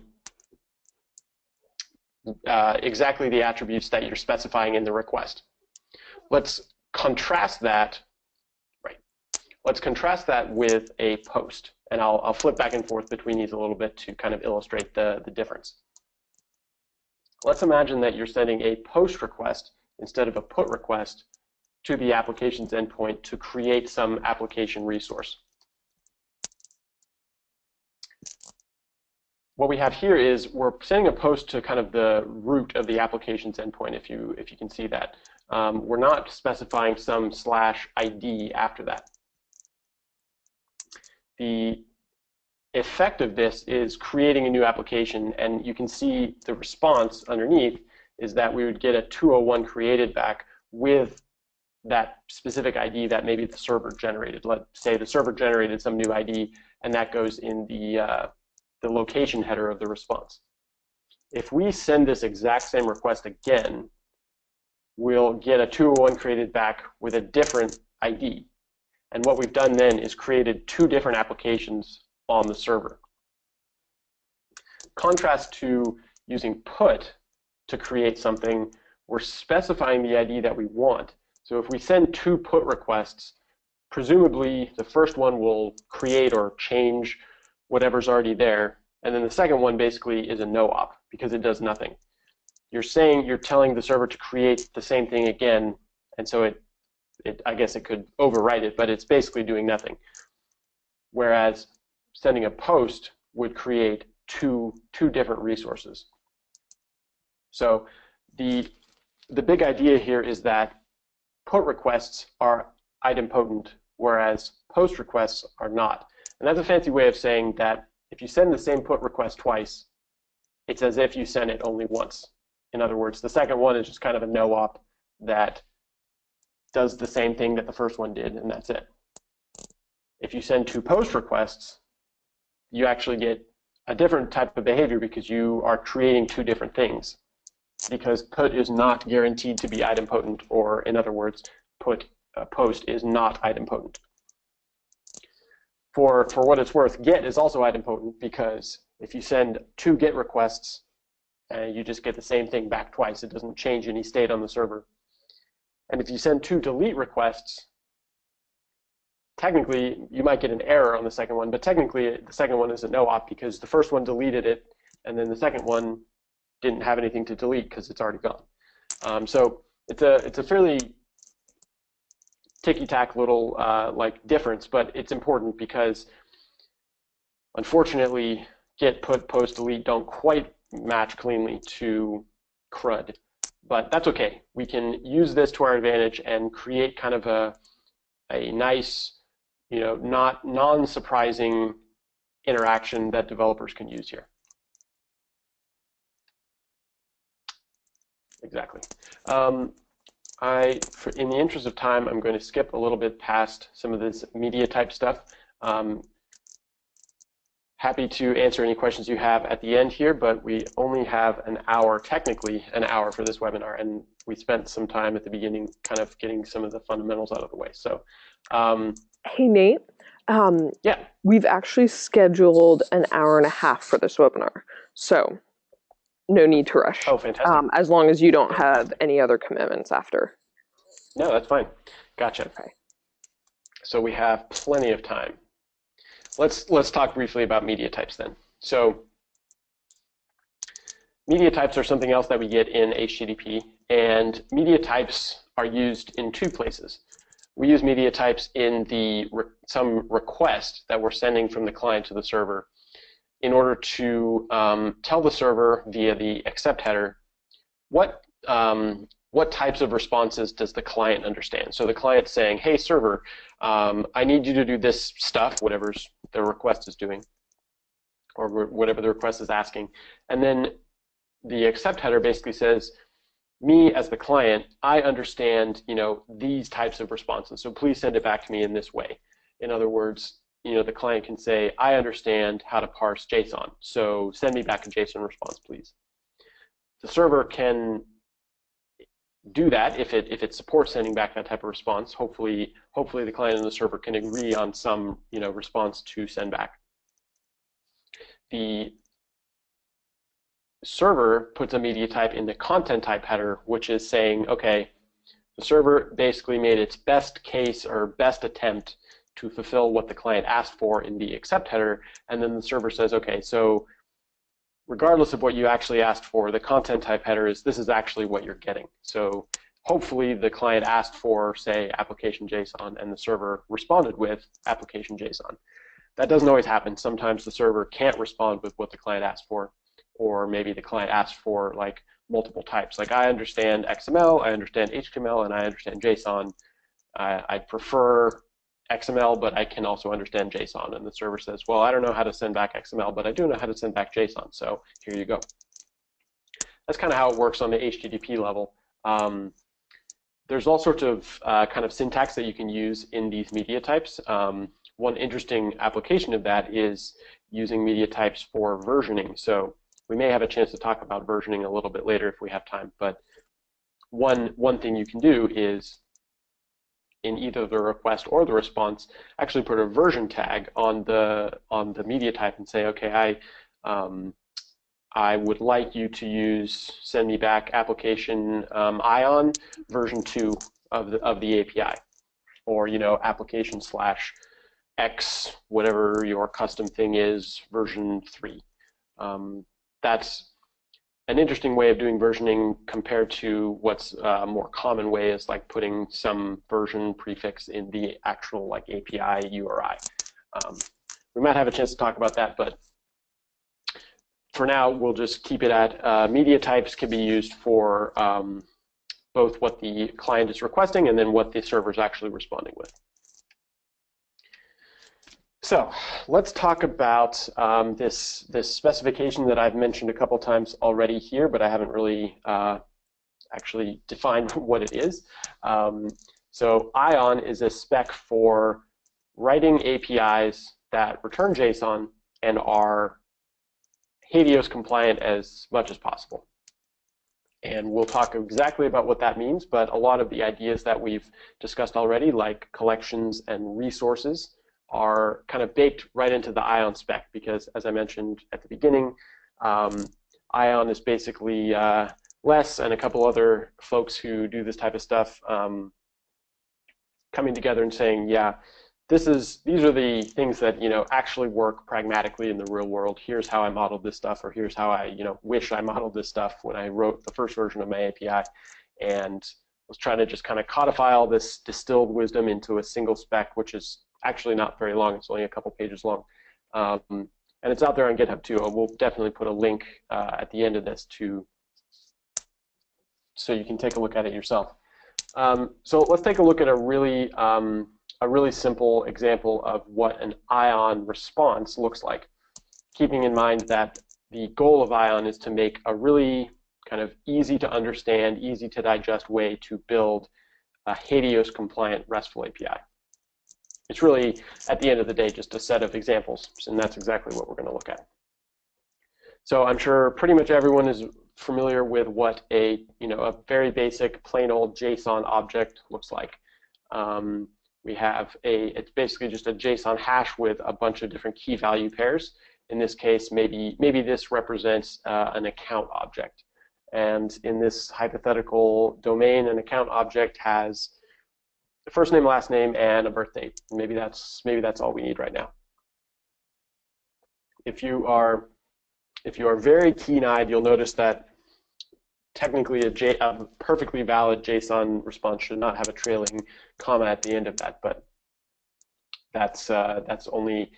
attributes that you're specifying in the request. Let's contrast that. Let's contrast that with a post, and I'll flip back and forth between these a little bit to kind of illustrate the difference. Let's imagine that you're sending a post request instead of a put request to the application's endpoint to create some application resource. What we have here is we're sending a post to kind of the root of the application's endpoint, if you can see that. We're not specifying some /ID after that. The effect of this is creating a new application, and you can see the response underneath is that we would get a 201 created back with that specific ID that maybe the server generated. Let's say the server generated some new ID, and that goes in the location header of the response. If we send this exact same request again, we'll get a 201 created back with a different ID. And what we've done then is created two different applications on the server. Contrast to using put to create something, we're specifying the ID that we want. So if we send two put requests, presumably the first one will create or change whatever's already there, and then the second one basically is a no-op because it does nothing. You're telling the server to create the same thing again, and so I guess it could overwrite it, but it's basically doing nothing. Whereas sending a post would create two different resources. So the big idea here is that put requests are idempotent, whereas post requests are not. And that's a fancy way of saying that if you send the same put request twice, it's as if you sent it only once. In other words, the second one is just kind of a no-op that does the same thing that the first one did, and that's it. If you send two post requests, you actually get a different type of behavior because you are creating two different things. Because put is not guaranteed to be idempotent, or in other words, post is not idempotent. For what it's worth, get is also idempotent because if you send two get requests, you just get the same thing back twice. It doesn't change any state on the server. And if you send two delete requests, technically you might get an error on the second one, but technically the second one is a no-op because the first one deleted it, and then the second one didn't have anything to delete because it's already gone. So it's a fairly ticky-tack little like difference, but it's important because unfortunately get, put, post, delete don't quite match cleanly to CRUD. But that's okay. We can use this to our advantage and create kind of a nice, not non-surprising interaction that developers can use here. Exactly. In the interest of time, I'm going to skip a little bit past some of this media type stuff. Happy to answer any questions you have at the end here, but we only have an hour, technically an hour for this webinar, and we spent some time at the beginning kind of getting some of the fundamentals out of the way. So, hey, Nate. Yeah. We've actually scheduled an hour and a half for this webinar, so no need to rush. Oh, fantastic. As long as you don't have any other commitments after. No, that's fine. Gotcha. Okay. So we have plenty of time. Let's talk briefly about media types then. So media types are something else that we get in HTTP, and media types are used in two places. We use media types in some request that we're sending from the client to the server. in order to tell the server via the accept header what types of responses does the client understand. So the client's saying, hey server, I need you to do this stuff, whatever the request is doing, or whatever the request is asking. And then the accept header basically says, me as the client, I understand, these types of responses, so please send it back to me in this way. In other words, the client can say, I understand how to parse JSON, so send me back a JSON response, please. The server can do that if it supports sending back that type of response. Hopefully the client and the server can agree on some response to send back. The server puts a media type in the content type header, which is saying, okay, the server basically made its best case or best attempt to fulfill what the client asked for in the accept header, and then the server says, okay, so regardless of what you actually asked for, the content type header is this is actually what you're getting. So hopefully the client asked for, say, application JSON, and the server responded with application JSON. That doesn't always happen. Sometimes the server can't respond with what the client asked for, or maybe the client asked for like multiple types. Like, I understand XML, I understand HTML, and I understand JSON. I prefer XML, but I can also understand JSON. And the server says, well, I don't know how to send back XML, but I do know how to send back JSON, so here you go. That's kind of how it works on the HTTP level. There's all sorts of kind of syntax that you can use in these media types. One interesting application of that is using media types for versioning. So we may have a chance to talk about versioning a little bit later if we have time, but one thing you can do is in either the request or the response, actually put a version tag on the media type and say, okay, I would like you to send me back application Ion version 2 of the API, or application /x, whatever your custom thing is, version 3. That's an interesting way of doing versioning compared to what's a more common way is like putting some version prefix in the actual like API URI. We might have a chance to talk about that, but for now we'll just keep it at media types can be used for both what the client is requesting and then what the server is actually responding with. So let's talk about this specification that I've mentioned a couple times already here, but I haven't really actually defined what it is. So Ion is a spec for writing APIs that return JSON and are Habeas compliant as much as possible. And we'll talk exactly about what that means, but a lot of the ideas that we've discussed already, like collections and resources, are kind of baked right into the Ion spec because, as I mentioned at the beginning, Ion is basically Les and a couple other folks who do this type of stuff coming together and saying, yeah, these are the things that actually work pragmatically in the real world. Here's how I modeled this stuff, or here's how I wish I modeled this stuff when I wrote the first version of my API, and let's try to just kind of codify all this distilled wisdom into a single spec, which is actually not very long. It's only a couple pages long. And it's out there on GitHub too. We'll definitely put a link at the end of this so you can take a look at it yourself. So let's take a look at a really simple example of what an Ion response looks like, keeping in mind that the goal of Ion is to make a really kind of easy to understand, easy to digest way to build a Habeas compliant RESTful API. It's really, at the end of the day, just a set of examples, and that's exactly what we're going to look at. So I'm sure pretty much everyone is familiar with what a very basic plain old JSON object looks like. It's basically just a JSON hash with a bunch of different key value pairs. In this case, maybe this represents an account object. And in this hypothetical domain, an account object has the first name, last name, and a birth date. Maybe that's all we need right now. If you are very keen-eyed, you'll notice that technically a perfectly valid JSON response should not have a trailing comma at the end of that, but that's only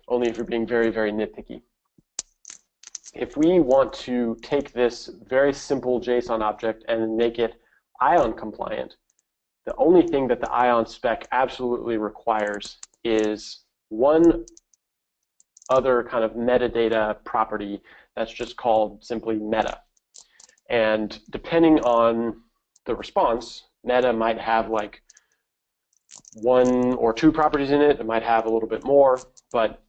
if you're being very, very nitpicky. if we want to take this very simple JSON object and make it ION compliant, the only thing that the ION spec absolutely requires is one other kind of metadata property that's just called simply meta. And depending on the response, meta might have like one or two properties in it. It might have a little bit more, but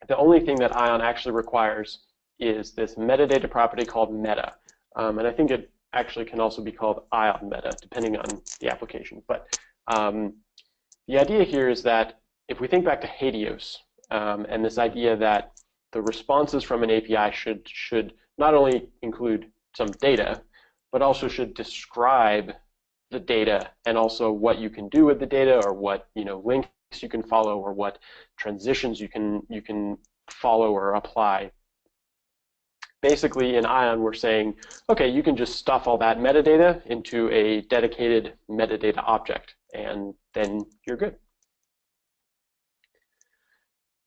the only thing that ION actually requires is this metadata property called meta. And I think it actually can also be called ION meta, depending on the application. But the idea here is that if we think back to Helios, and this idea that the responses from an API should not only include some data, but also should describe the data and also what you can do with the data, or what links you can follow, or what transitions you can follow or apply. Basically, in ION, we're saying, okay, you can just stuff all that metadata into a dedicated metadata object, and then you're good.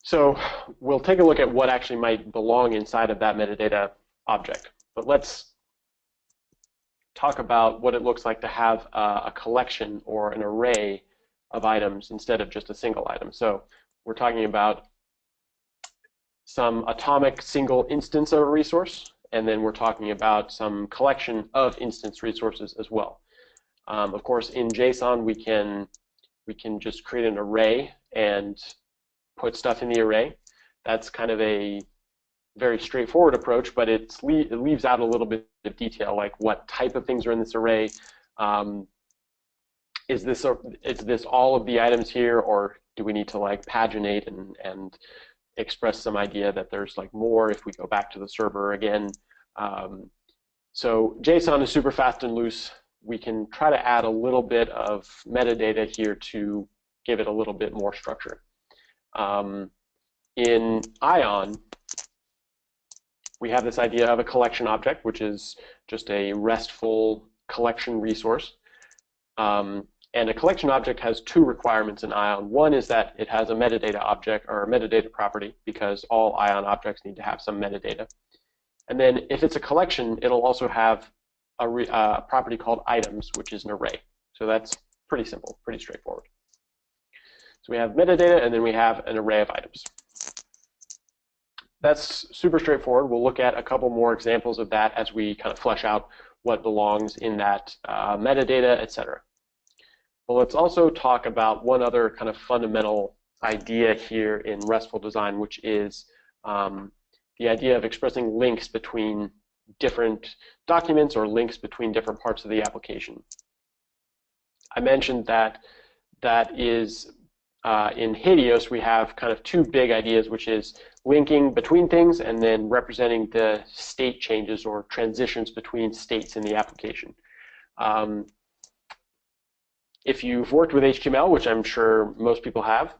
So we'll take a look at what actually might belong inside of that metadata object. But let's talk about what it looks like to have a collection or an array of items instead of just a single item. So we're talking about some atomic single instance of a resource, and then we're talking about some collection of instance resources as well. Of course, in JSON, we can just create an array and put stuff in the array. That's kind of a very straightforward approach, but it leaves out a little bit of detail, like what type of things are in this array. Is this all of the items here, or do we need to like paginate and express some idea that there's like more if we go back to the server again? So JSON is super fast and loose. We can try to add a little bit of metadata here to give it a little bit more structure. In ION, we have this idea of a collection object, which is just a RESTful collection resource. And a collection object has two requirements in ION. One is that it has a metadata object or a metadata property, because all ION objects need to have some metadata. And then if it's a collection, it'll also have a property called items, which is an array. So that's pretty simple, pretty straightforward. So we have metadata, and then we have an array of items. That's super straightforward. We'll look at a couple more examples of that as we kind of flesh out what belongs in that metadata, etc. But let's also talk about one other kind of fundamental idea here in RESTful design, which is the idea of expressing links between different documents or links between different parts of the application. I mentioned that is in Helios, we have kind of two big ideas, which is linking between things and then representing the state changes or transitions between states in the application. If you've worked with HTML, which I'm sure most people have,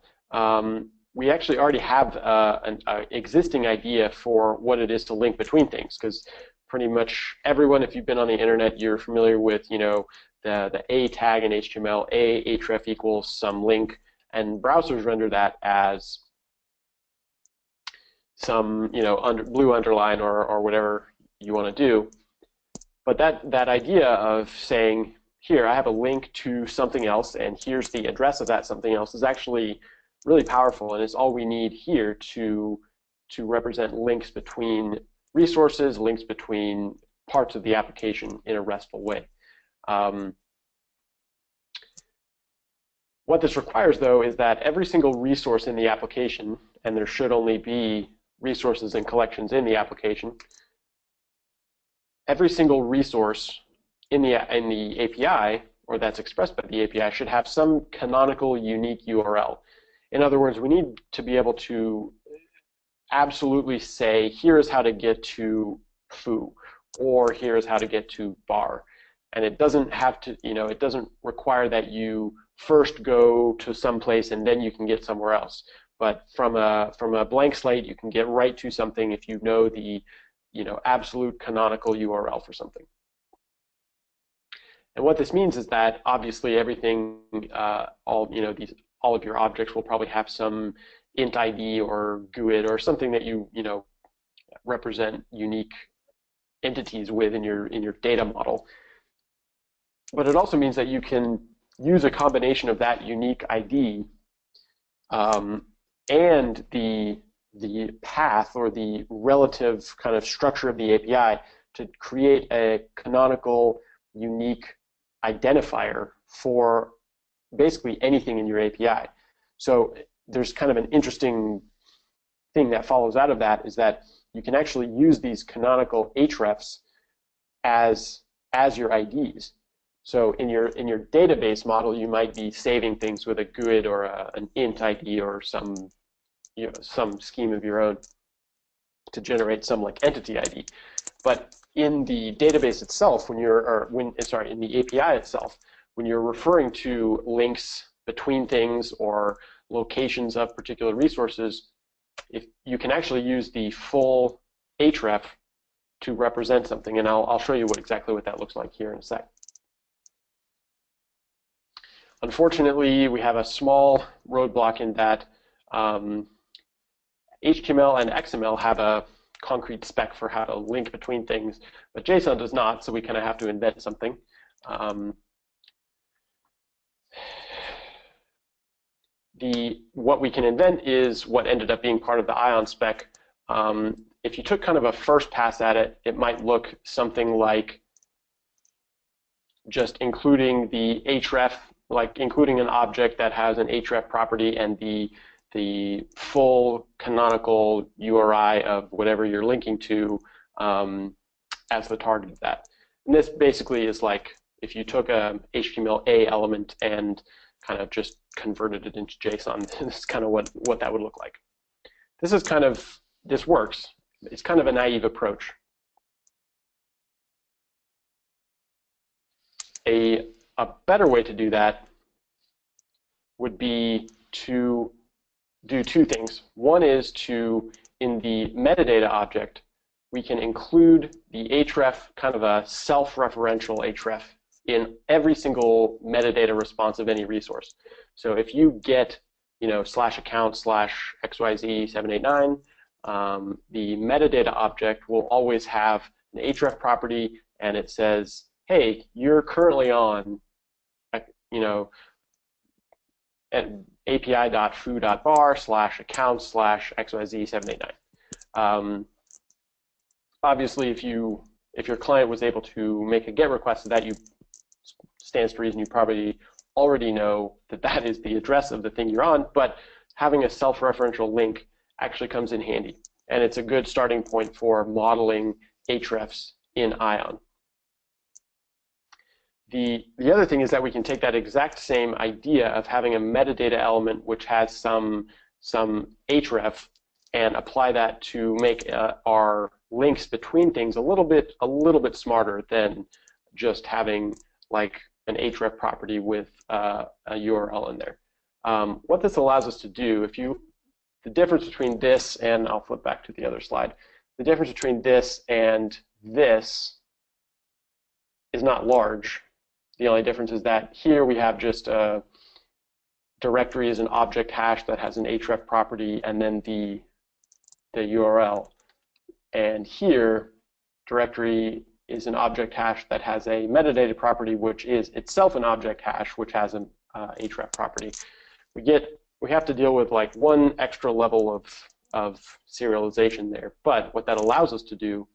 we actually already have an existing idea for what it is to link between things, because pretty much everyone, if you've been on the internet, you're familiar with the A tag in HTML, href equals some link, and browsers render that as some blue underline or whatever you want to do. But that idea of saying, here I have a link to something else and here's the address of that something else is actually really powerful, and it's all we need here to represent links between resources, links between parts of the application in a RESTful way. What this requires, though, is that every single resource in the application, and there should only be resources and collections in the application, every single resource in the API, or that's expressed by the API, should have some canonical unique URL. In other words, we need to be able to absolutely say, here is how to get to foo, or here is how to get to bar. And it doesn't have to, it doesn't require that you first go to some place and then you can get somewhere else. But from a blank slate, you can get right to something if you know the absolute canonical URL for something. And what this means is that obviously everything, all of your objects will probably have some int ID or GUID or something that you represent unique entities with in your data model. But it also means that you can use a combination of that unique ID and the path or the relative kind of structure of the API to create a canonical unique identifier for basically anything in your API. So there's kind of an interesting thing that follows out of that, is that you can actually use these canonical hrefs as your IDs. So in your database model, you might be saving things with a GUID or an int ID or some scheme of your own to generate some like entity ID. But in the database itself, in the API itself, when you're referring to links between things or locations of particular resources, if you can actually use the full href to represent something, and I'll show you exactly what that looks like here in a sec. Unfortunately, we have a small roadblock in that HTML and XML have a concrete spec for how to link between things, but JSON does not, so we kind of have to invent something. What we can invent is what ended up being part of the ION spec. If you took kind of a first pass at it, it might look something like just including the href, like including an object that has an href property and the full canonical URI of whatever you're linking to as the target of that. And this basically is like if you took a HTML element and kind of just converted it into JSON. This is kind of what that would look like. This works. It's kind of a naive approach. A better way to do that would be to do two things. One is to, in the metadata object, we can include the href, kind of a self-referential href, in every single metadata response of any resource. So if you get, /account/XYZ789, the metadata object will always have an href property, and it says, hey, you're currently on, at api.foo.bar/account/XYZ789. Obviously, if your client was able to make a GET request to that, stands to reason you probably already know that is the address of the thing you're on, but having a self-referential link actually comes in handy, and it's a good starting point for modeling hrefs in ION. The other thing is that we can take that exact same idea of having a metadata element which has some href and apply that to make our links between things a little bit smarter than just having like an href property with a URL in there. What this allows us to do, the difference between this, and I'll flip back to the other slide, the difference between this and this is not large. The only difference is that here we have just a directory as an object hash that has an href property and then the URL. And here, directory is an object hash that has a metadata property, which is itself an object hash, which has an href property. We have to deal with like one extra level of serialization there. But what that allows us to do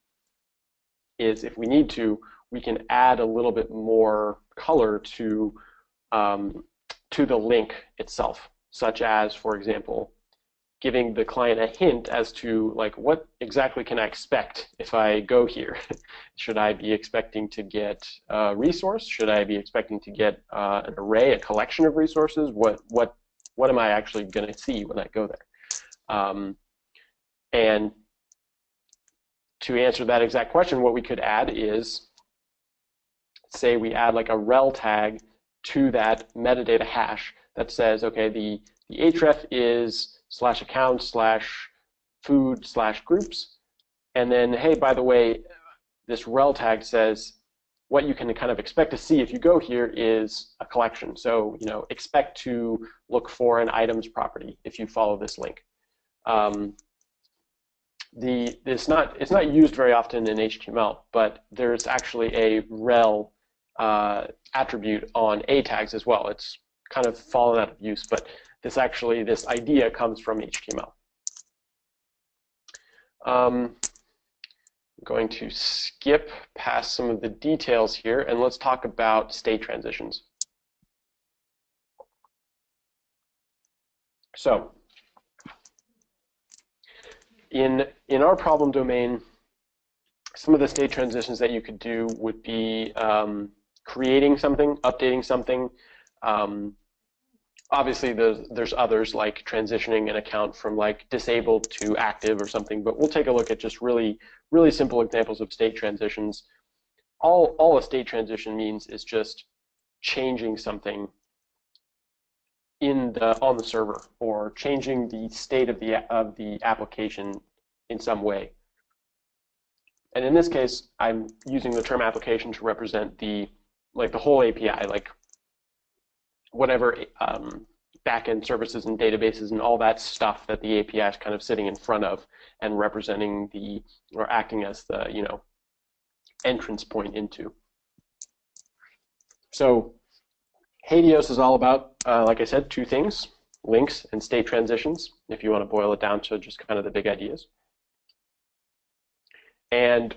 is, if we need to, we can add a little bit more color to the link itself, such as, for example, giving the client a hint as to like what exactly can I expect if I go here. Should I be expecting to get a resource? Should I be expecting to get an array, a collection of resources? What am I actually going to see when I go there? And to answer that exact question, what we could add is, say we add like a rel tag to that metadata hash that says, okay, the href is /account/food/groups, and then, hey, by the way, this rel tag says what you can kind of expect to see if you go here is a collection. So, expect to look for an items property if you follow this link. it's not used very often in HTML, but there's actually a rel attribute on A tags as well. It's kind of fallen out of use, but this idea comes from HTML. I'm going to skip past some of the details here, and let's talk about state transitions. So, in our problem domain, some of the state transitions that you could do would be creating something, updating something. Obviously, there's others like transitioning an account from like disabled to active or something, but we'll take a look at just really simple examples of state transitions. All a state transition means is just changing something on the server, or changing the state of the application in some way. And in this case, I'm using the term application to represent the whole API, like whatever backend services and databases and all that stuff that the API is kind of sitting in front of and representing or acting as the entrance point into. So Helios is all about, like I said, two things: links and state transitions, if you want to boil it down to just kind of the big ideas. And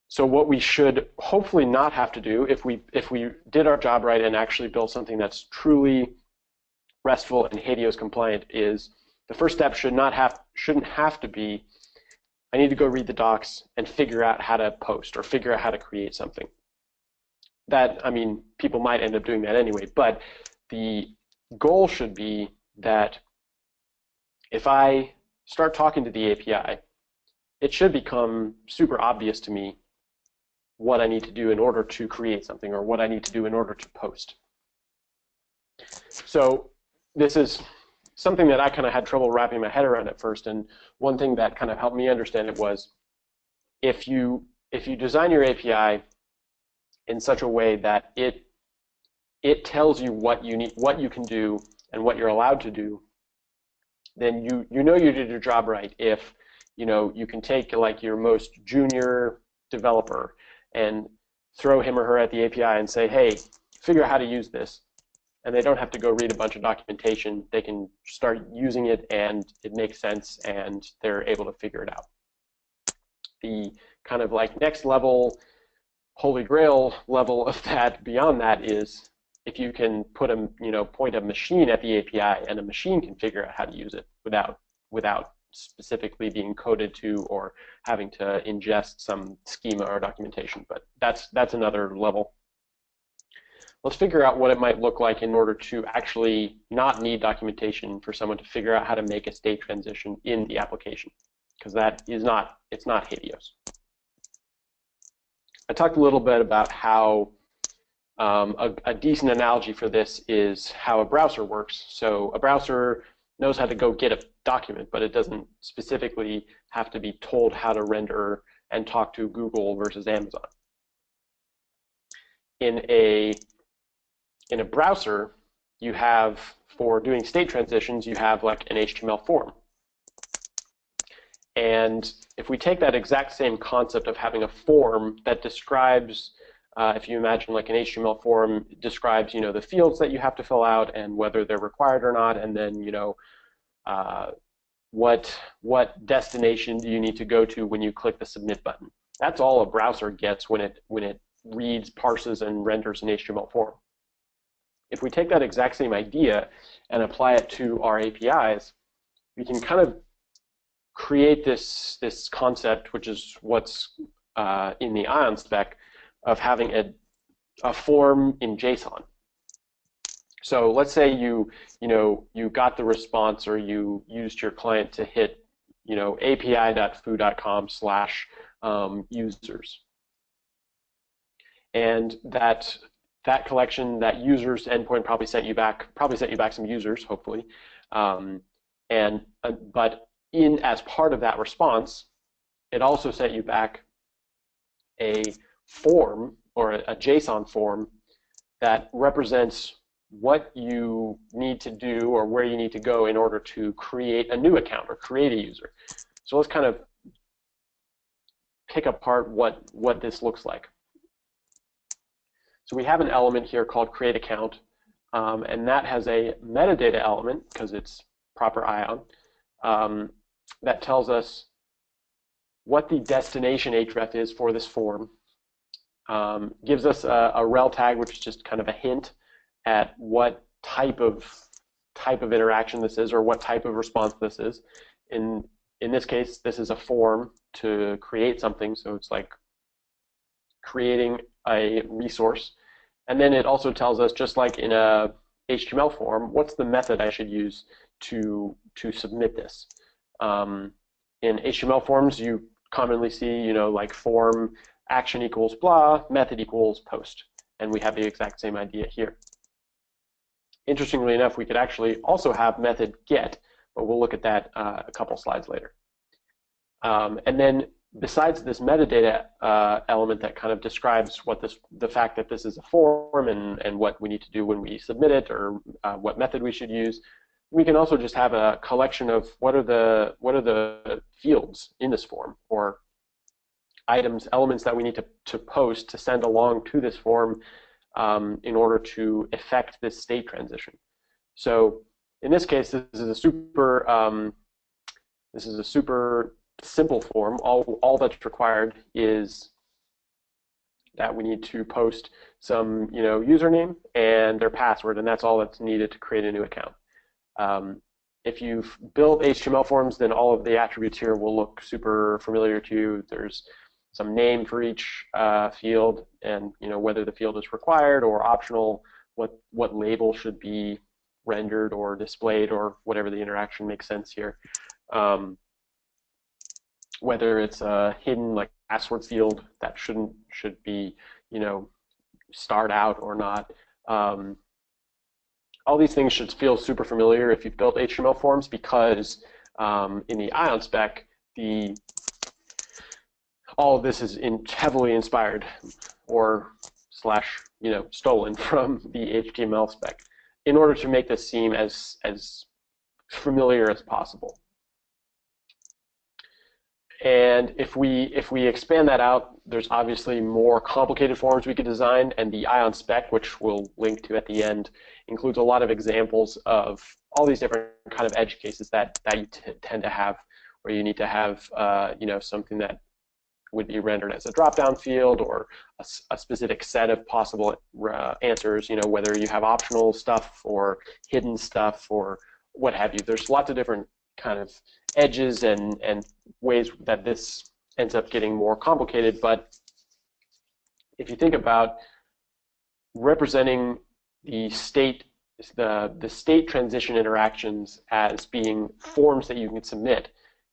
so what we should hopefully not have to do, if we did our job right and actually built something that's truly RESTful and Helios compliant, is the first step shouldn't have to be, I need to go read the docs and figure out how to post or figure out how to create something. That, I mean, people might end up doing that anyway, but the goal should be that if I start talking to the API, it should become super obvious to me what I need to do in order to create something, or what I need to do in order to post. So this is something that I kind of had trouble wrapping my head around at first, and one thing that kind of helped me understand it was, if you design your API in such a way that it tells you what you need, what you can do, and what you're allowed to do, then you know you did your job right. If you can take like your most junior developer and throw him or her at the API and say, hey, figure out how to use this, and they don't have to go read a bunch of documentation. They can start using it, and it makes sense, and they're able to figure it out. The kind of like next level, holy grail level of that, beyond that, is if you can put point a machine at the API, and a machine can figure out how to use it without specifically being coded to or having to ingest some schema or documentation. But that's another level. Let's figure out what it might look like in order to actually not need documentation for someone to figure out how to make a state transition in the application, because it's not Helios. I talked a little bit about how a decent analogy for this is how a browser works. So a browser knows how to go get a document, but it doesn't specifically have to be told how to render and talk to Google versus Amazon. In a browser, you have, for doing state transitions, you have like an HTML form. And if we take that exact same concept of having a form that describes, if you imagine like an HTML form describes, the fields that you have to fill out and whether they're required or not, and then, what destination do you need to go to when you click the submit button. That's all a browser gets when it reads, parses, and renders an HTML form. If we take that exact same idea and apply it to our APIs, we can kind of create this concept, which is what's in the Ion spec, of having a form in JSON. So let's say you got the response, or you used your client to hit api.foo.com/users, and that collection, that users endpoint probably sent you back some users, hopefully, but as part of that response, it also sent you back a form, or a JSON form, that represents what you need to do or where you need to go in order to create a new account or create a user. So let's kind of pick apart what this looks like. So we have an element here called create account, and that has a metadata element because it's proper ion that tells us what the destination href is for this form. Gives us a rel tag, which is just kind of a hint at what type of interaction this is, or what type of response this is. In this case, this is a form to create something, so it's like creating a resource. And then it also tells us, just like in a HTML form, what's the method I should use to submit this. In HTML forms, you commonly see, like form action equals blah, method equals post, and we have the exact same idea here. Interestingly enough, we could actually also have method get, but we'll look at that a couple slides later. And then besides this metadata element that kind of describes the fact that this is a form and what we need to do when we submit it, or what method we should use, we can also just have a collection of what are the fields in this form, or elements that we need to post to send along to this form in order to effect this state transition. So in this case, this is a super simple form. All that's required is that we need to post some username and their password, and that's all that's needed to create a new account. If you've built HTML forms, then all of the attributes here will look super familiar to you. There's some name for each field, and whether the field is required or optional, what label should be rendered or displayed, or whatever the interaction makes sense here. Whether it's a hidden like password field that should be starred out or not. All these things should feel super familiar if you've built HTML forms, because in the ion spec, all of this is heavily inspired or / stolen from the HTML spec in order to make this seem as familiar as possible. And if we expand that out, there's obviously more complicated forms we could design, and the ion spec, which we'll link to at the end, includes a lot of examples of all these different kind of edge cases that you tend to have, where you need to have something that would be rendered as a drop-down field, or a specific set of possible answers, whether you have optional stuff or hidden stuff or what have you. There's lots of different kind of edges and ways that this ends up getting more complicated. But if you think about representing the state transition interactions as being forms that you can submit,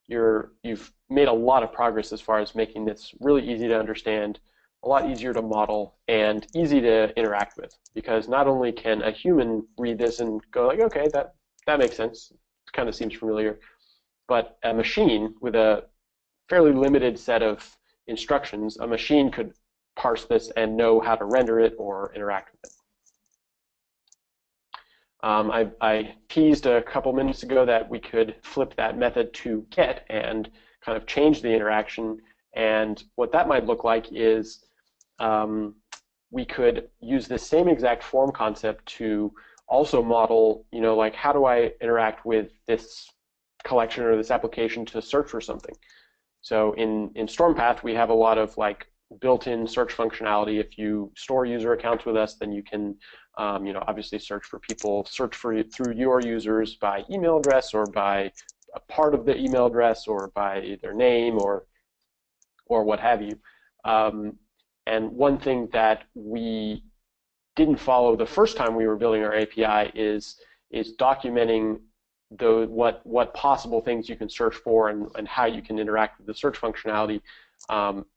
you've made a lot of progress as far as making this really easy to understand, a lot easier to model, and easy to interact with. Because not only can a human read this and go like, okay, that makes sense, it kind of seems familiar, but a machine with a fairly limited set of instructions, a machine could parse this and know how to render it or interact with it. I teased a couple minutes ago that we could flip that method to get and kind of change the interaction, and what that might look like is we could use the same exact form concept to also model, like how do I interact with this collection or this application to search for something. So in Strompath, we have a lot of like built-in search functionality. If you store user accounts with us, then you can obviously search for through your users by email address, or by a part of the email address, or by their name, or what have you. And one thing that we didn't follow the first time we were building our API is documenting what possible things you can search for, and how you can interact with the search functionality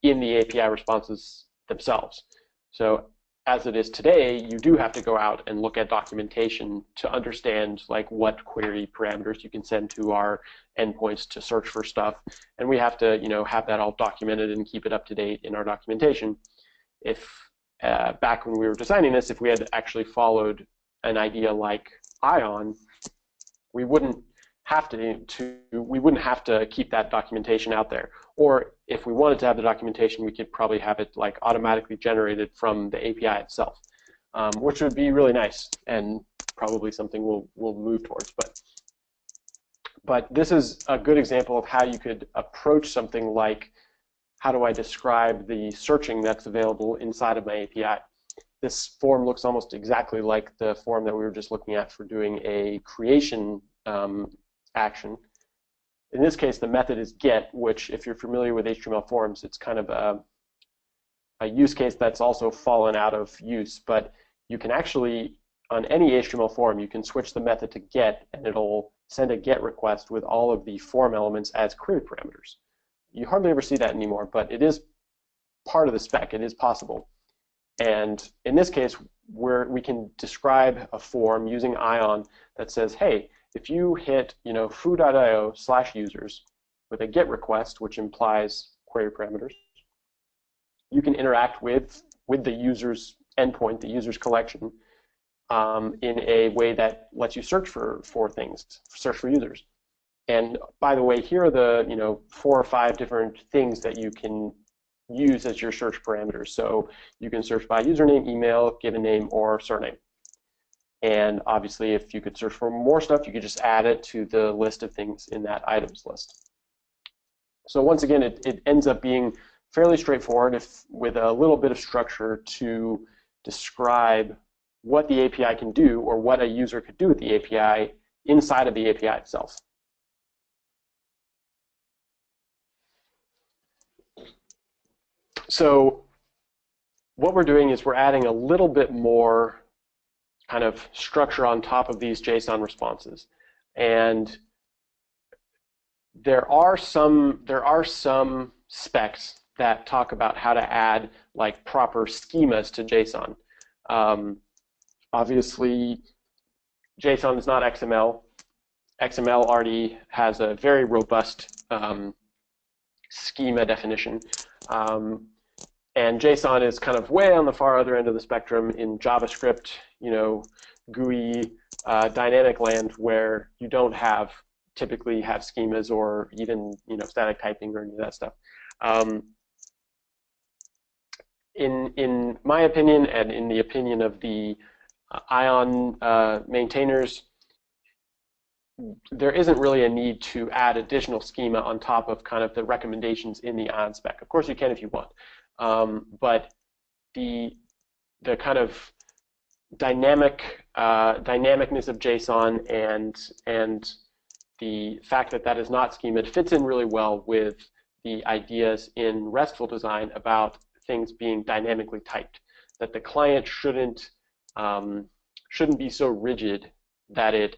in the API responses themselves. So as it is today, you do have to go out and look at documentation to understand like what query parameters you can send to our endpoints to search for stuff, and we have to have that all documented and keep it up to date in our documentation. If back when we were designing this, if we had actually followed an idea like Ion, we wouldn't we wouldn't have to keep that documentation out there. Or if we wanted to have the documentation, we could probably have it like automatically generated from the API itself, which would be really nice and probably something we'll move towards. But this is a good example of how you could approach something like, how do I describe the searching that's available inside of my API? This form looks almost exactly like the form that we were just looking at for doing a creation action. In this case, the method is get, which, if you're familiar with HTML forms, it's kind of a use case that's also fallen out of use. But you can actually, on any HTML form, you can switch the method to get, and it'll send a get request with all of the form elements as query parameters. You hardly ever see that anymore, but it is part of the spec. It is possible. And in this case, we can describe a form using Ion that says, hey, if you hit foo.io/users with a get request, which implies query parameters, you can interact with the user's endpoint, the user's collection, in a way that lets you search for things, search for users. And by the way, here are the 4 or 5 different things that you can use as your search parameters. So you can search by username, email, given name, or surname. And obviously, if you could search for more stuff, you could just add it to the list of things in that items list. So once again, it ends up being fairly straightforward with a little bit of structure to describe what the API can do, or what a user could do with the API inside of the API itself. So what we're doing is we're adding a little bit more kind of structure on top of these JSON responses. And there are some specs that talk about how to add like proper schemas to JSON. Obviously, JSON is not XML. XML already has a very robust schema definition. And JSON is kind of way on the far other end of the spectrum in JavaScript, GUI, dynamic land, where you don't typically have schemas or even static typing or any of that stuff. In my opinion, and in the opinion of the Ion maintainers, there isn't really a need to add additional schema on top of kind of the recommendations in the Ion spec. Of course, you can if you want, but the kind of dynamicness of JSON and the fact that is not schema fits in really well with the ideas in RESTful design about things being dynamically typed. That the client shouldn't be so rigid that it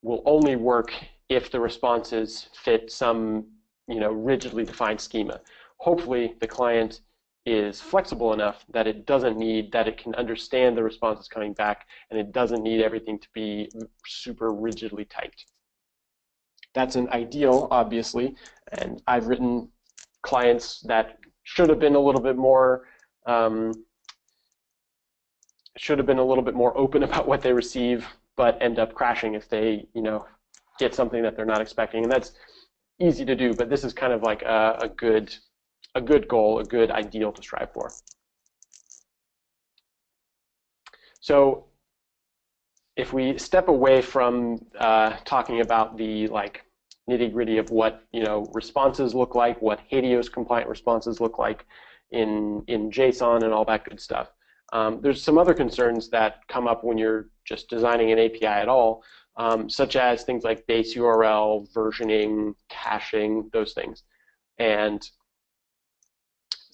will only work if the responses fit some rigidly defined schema. Hopefully, the client is flexible enough that it can understand the responses coming back, and it doesn't need everything to be super rigidly typed. That's an ideal, obviously, and I've written clients that should have been a little bit more open about what they receive, but end up crashing if they get something that they're not expecting, and that's easy to do. But this is kind of like a good goal, a good ideal to strive for. So if we step away from talking about the nitty-gritty of what responses look like, what Helios compliant responses look like in JSON and all that good stuff, there's some other concerns that come up when you're just designing an API at all, such as things like base URL, versioning, caching, those things. And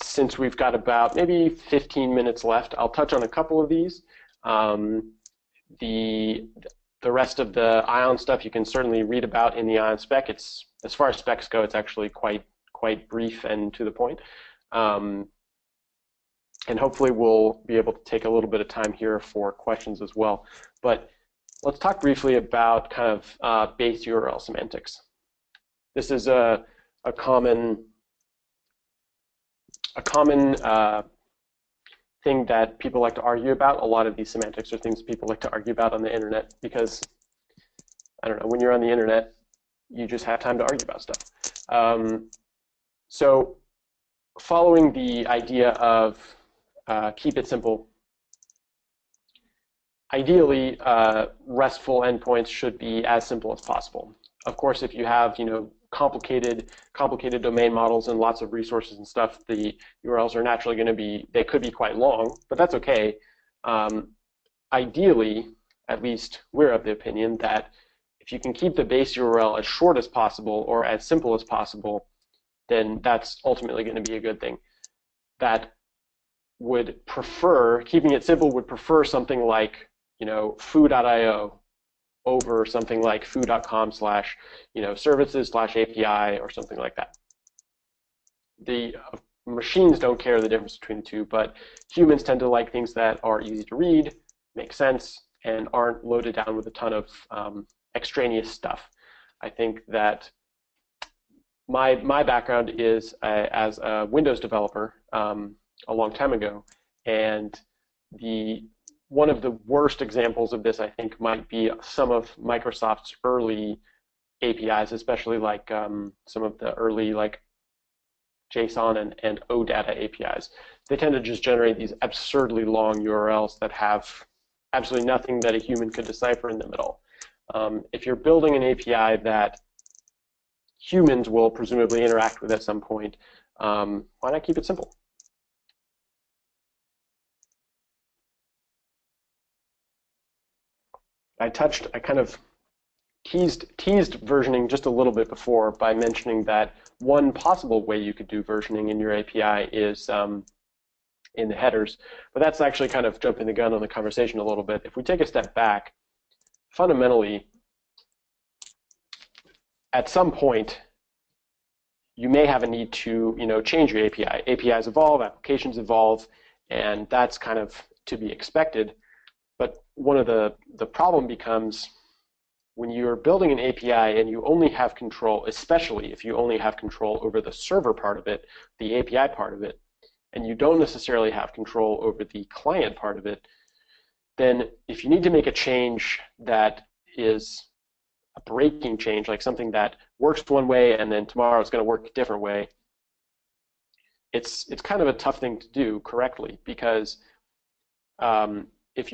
since we've got about maybe 15 minutes left, I'll touch on a couple of these. The rest of the Ion stuff you can certainly read about in the Ion spec. As far as specs go, it's actually quite brief and to the point. And hopefully we'll be able to take a little bit of time here for questions as well. But let's talk briefly about kind of base URL semantics. This is a common thing that people like to argue about. A lot of these semantics are things people like to argue about on the internet because I don't know, when you're on the internet, you just have time to argue about stuff. So following the idea of keep it simple, ideally, RESTful endpoints should be as simple as possible. Of course, if you have, complicated domain models and lots of resources and stuff, the URLs are naturally going to be, they could be quite long, but that's okay. Ideally, at least we're of the opinion that if you can keep the base URL as short as possible or as simple as possible, then that's ultimately going to be a good thing. That would prefer, keeping it simple would prefer something like, foo.io over something like foo.com/services/API or something like that. The machines don't care the difference between the two, but humans tend to like things that are easy to read, make sense, and aren't loaded down with a ton of extraneous stuff. I think that my background is as a Windows developer a long time ago, and one of the worst examples of this, I think, might be some of Microsoft's early APIs, especially like some of the early like JSON and OData APIs. They tend to just generate these absurdly long URLs that have absolutely nothing that a human could decipher in them at all. If you're building an API that humans will presumably interact with at some point, why not keep it simple? I kind of teased versioning just a little bit before by mentioning that one possible way you could do versioning in your API is in the headers, but that's actually kind of jumping the gun on the conversation a little bit. If we take a step back, fundamentally, at some point, you may have a need to change your API. APIs evolve, applications evolve, and that's kind of to be expected. But one of the problem becomes when you're building an API and you only have control, especially if you only have control over the server part of it, the API part of it, and you don't necessarily have control over the client part of it, then if you need to make a change that is a breaking change, like something that works one way and then tomorrow it's going to work a different way, it's kind of a tough thing to do correctly, because if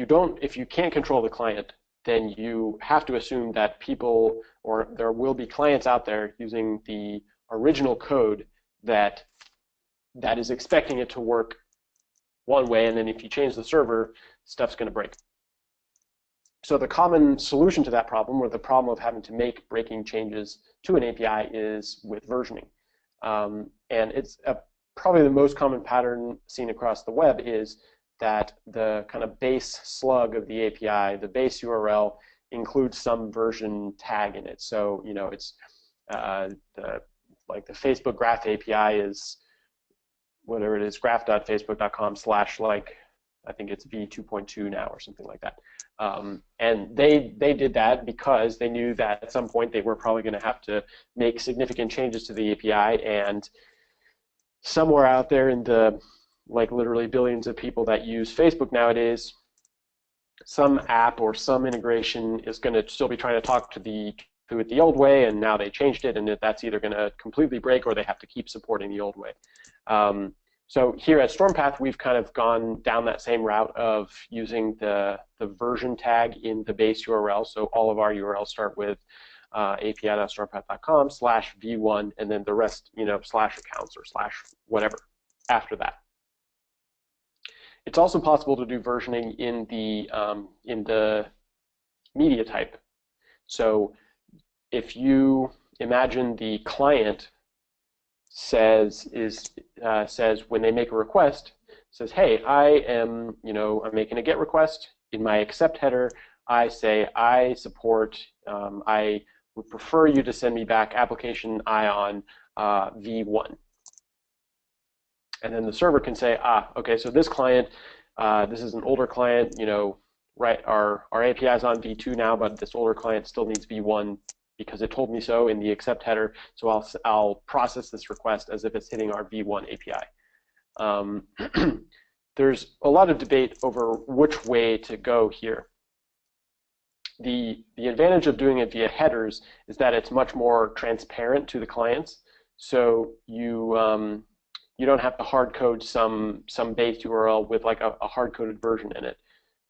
you can't control the client, then you have to assume that people, or there will be clients out there using the original code that is expecting it to work one way, and then if you change the server, stuff's going to break. So the common solution to that problem, or the problem of having to make breaking changes to an API, is with versioning. And it's probably the most common pattern seen across the web is that the kind of base slug of the API, the base URL, includes some version tag in it. So it's like the Facebook Graph API is whatever it is, graph.facebook.com/ like I think it's v2.2 now or something like that. And they did that because they knew that at some point they were probably going to have to make significant changes to the API, and somewhere out there in the literally billions of people that use Facebook nowadays, some app or some integration is going to still be trying to talk to it the old way, and now they changed it, and that's either going to completely break or they have to keep supporting the old way. So here at Strompath, we've kind of gone down that same route of using the version tag in the base URL. So all of our URLs start with api.strompath.com/v1, and then the rest, /accounts or /whatever after that. It's also possible to do versioning in the media type. So if you imagine the client says when they make a request, says, hey, I'm making a GET request. In my accept header, I say I support, I would prefer you to send me back application ion v1. And then the server can say, okay, so this client, this is an older client, right? Our API is on v2 now, but this older client still needs v1 because it told me so in the accept header. So I'll process this request as if it's hitting our v1 API. There's a lot of debate over which way to go here. the advantage of doing it via headers is that it's much more transparent to the clients. So you don't have to hard code some base URL with like a hard coded version in it.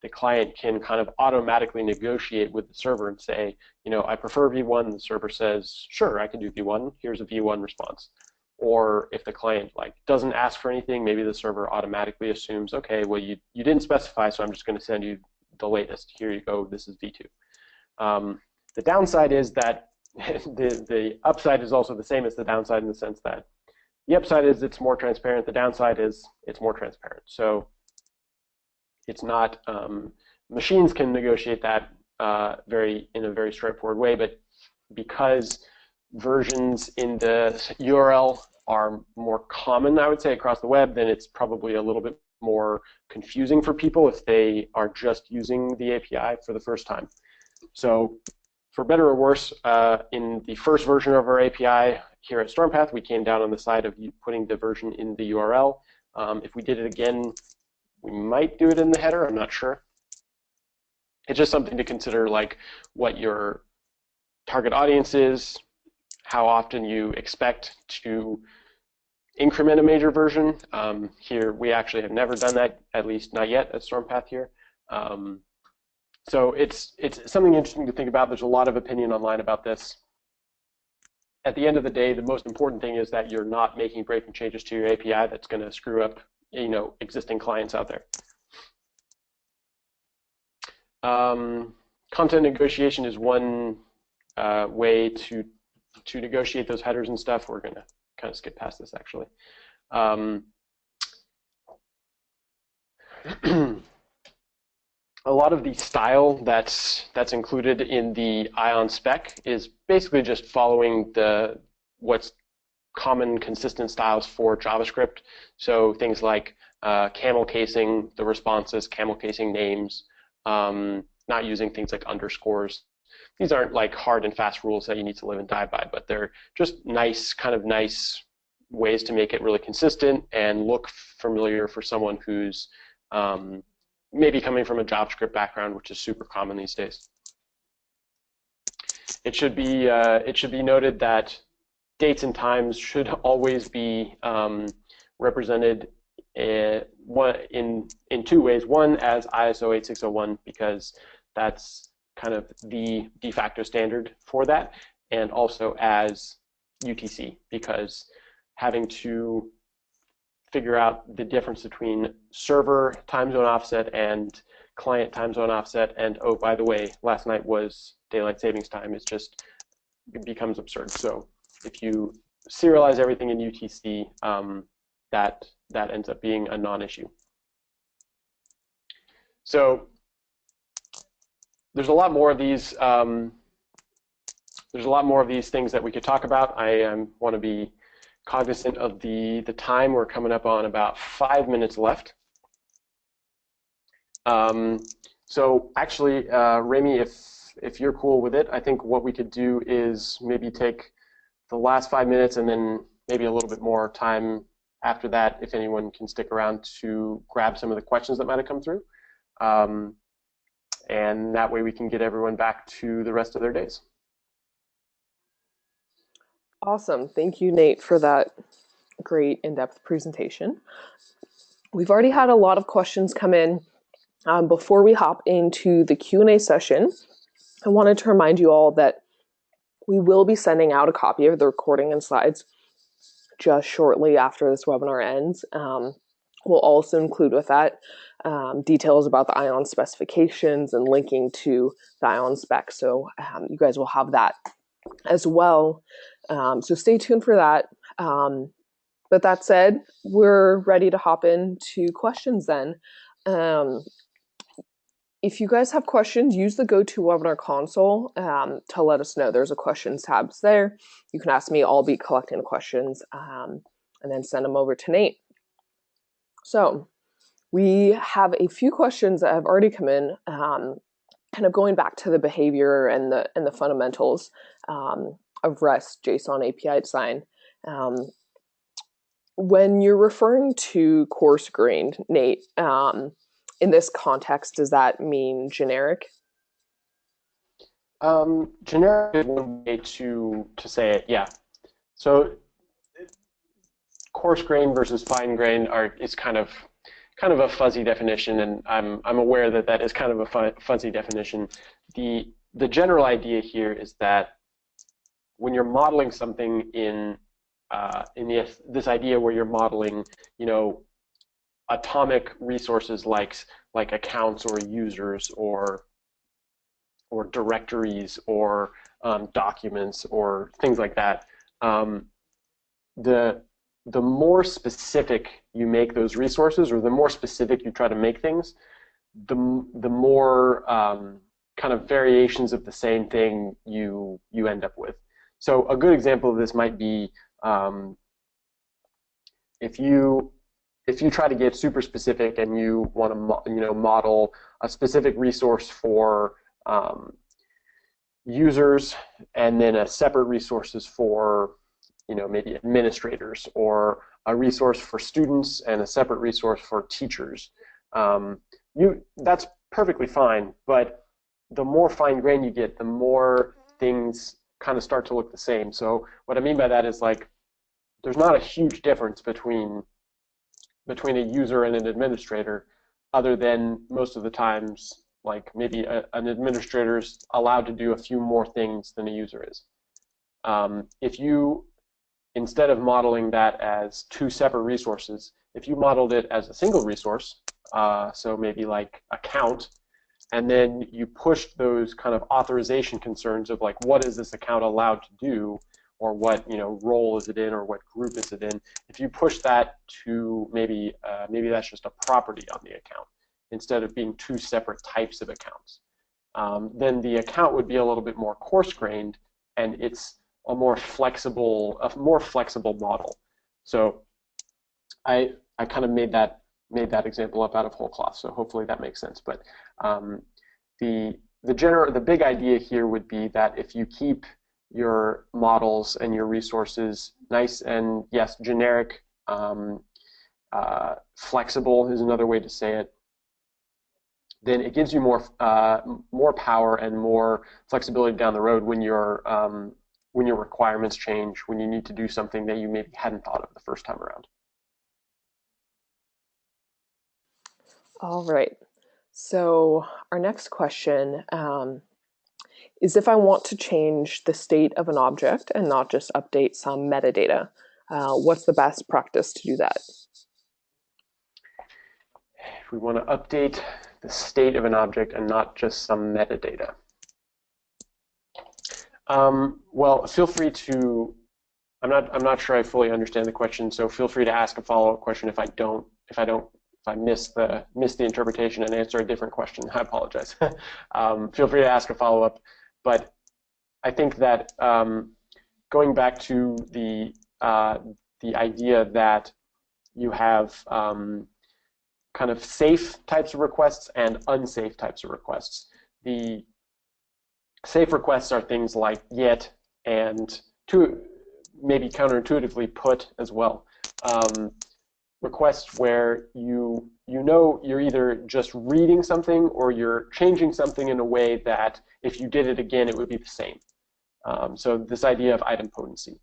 The client can kind of automatically negotiate with the server and say, I prefer V1. The server says, sure, I can do V1. Here's a V1 response. Or if the client like doesn't ask for anything, maybe the server automatically assumes, okay, well you didn't specify, so I'm just going to send you the latest. Here you go. This is V2. The downside is that the upside is also the same as the downside in the sense that the upside is it's more transparent. The downside is it's more transparent. So it's not, machines can negotiate that in a very straightforward way, but because versions in the URL are more common, I would say, across the web, then it's probably a little bit more confusing for people if they are just using the API for the first time. So for better or worse, in the first version of our API here at Strompath, we came down on the side of putting the version in the URL. If we did it again, we might do it in the header. I'm not sure. It's just something to consider, like what your target audience is, how often you expect to increment a major version. Here, we actually have never done that, at least not yet at Strompath here. So it's something interesting to think about. There's a lot of opinion online about this. At the end of the day, the most important thing is that you're not making breaking changes to your API that's going to screw up, existing clients out there. Content negotiation is one way to negotiate those headers and stuff. We're going to kind of skip past this, actually. A lot of the style that's included in the Ion spec is basically just following what's common consistent styles for JavaScript. So things like camel casing the responses, camel casing names, not using things like underscores. These aren't like hard and fast rules that you need to live and die by, but they're just nice ways to make it really consistent and look familiar for someone who's maybe coming from a JavaScript background, which is super common these days. It should be noted that dates and times should always be represented in two ways. One, as ISO 8601, because that's kind of the de facto standard for that, and also as UTC, because having to figure out the difference between server time zone offset and client time zone offset, and oh, by the way, last night was daylight savings time, it becomes absurd. So if you serialize everything in UTC, that ends up being a non-issue. So there's a lot more of these. There's a lot more of these things that we could talk about. I want to be cognizant of the time. We're coming up on about 5 minutes left. So actually, Remy, if you're cool with it, I think what we could do is maybe take the last 5 minutes and then maybe a little bit more time after that, if anyone can stick around to grab some of the questions that might have come through. And that way we can get everyone back to the rest of their days. Awesome. Thank you, Nate, for that great in-depth presentation. We've already had a lot of questions come in. Before we hop into the Q&A session, I wanted to remind you all that we will be sending out a copy of the recording and slides just shortly after this webinar ends. We'll also include with that details about the ION specifications and linking to the ION spec. So you guys will have that as well. So stay tuned for that. But that said, we're ready to hop into questions then. If you guys have questions, use the GoToWebinar console to let us know. There's a questions tab there. You can ask me. I'll be collecting the questions and then send them over to Nate. So we have a few questions that have already come in, kind of going back to the behavior and the fundamentals of REST JSON API design. When you're referring to coarse-grained, Nate, in this context, does that mean generic? Generic is one way to say it, yeah. So coarse grain versus fine grain is kind of a fuzzy definition, and I'm aware that that is kind of a fuzzy definition. The general idea here is that when you're modeling something in this idea where you're modeling, you know, atomic resources like accounts or users or directories or documents or things like that, the the more specific you make those resources, or the more specific you try to make things, the more kind of variations of the same thing you end up with. So a good example of this might be if you try to get super specific and you want to model a specific resource for users, and then a separate resources for maybe administrators, or a resource for students and a separate resource for teachers. That's perfectly fine, but the more fine grain you get, the more things kind of start to look the same. So what I mean by that is, like, there's not a huge difference between a user and an administrator, other than most of the times, like, maybe an administrator is allowed to do a few more things than a user is. If you, instead of modeling that as two separate resources, if you modeled it as a single resource, so maybe like a count, and then you pushed those kind of authorization concerns of, like, what is this account allowed to do, or what role is it in, or what group is it in. If you push that to maybe that's just a property on the account, instead of being two separate types of accounts, then the account would be a little bit more coarse-grained, and it's a more flexible model. So I kind of made that example up out of whole cloth. So hopefully that makes sense. But the big idea here would be that if you keep your models and your resources nice and, yes, generic, flexible is another way to say it, then it gives you more power and more flexibility down the road when your requirements change, when you need to do something that you maybe hadn't thought of the first time around. All right. So our next question is, if I want to change the state of an object and not just update some metadata, what's the best practice to do that? If we want to update the state of an object and not just some metadata, well, feel free to. I'm not sure I fully understand the question, so feel free to ask a follow-up question if I miss the interpretation and answer a different question. I apologize. Feel free to ask a follow-up, but I think that going back to the idea that you have kind of safe types of requests and unsafe types of requests. The safe requests are things like get and maybe counterintuitively put as well. Requests where you're either just reading something or you're changing something in a way that if you did it again, it would be the same. So this idea of idempotency.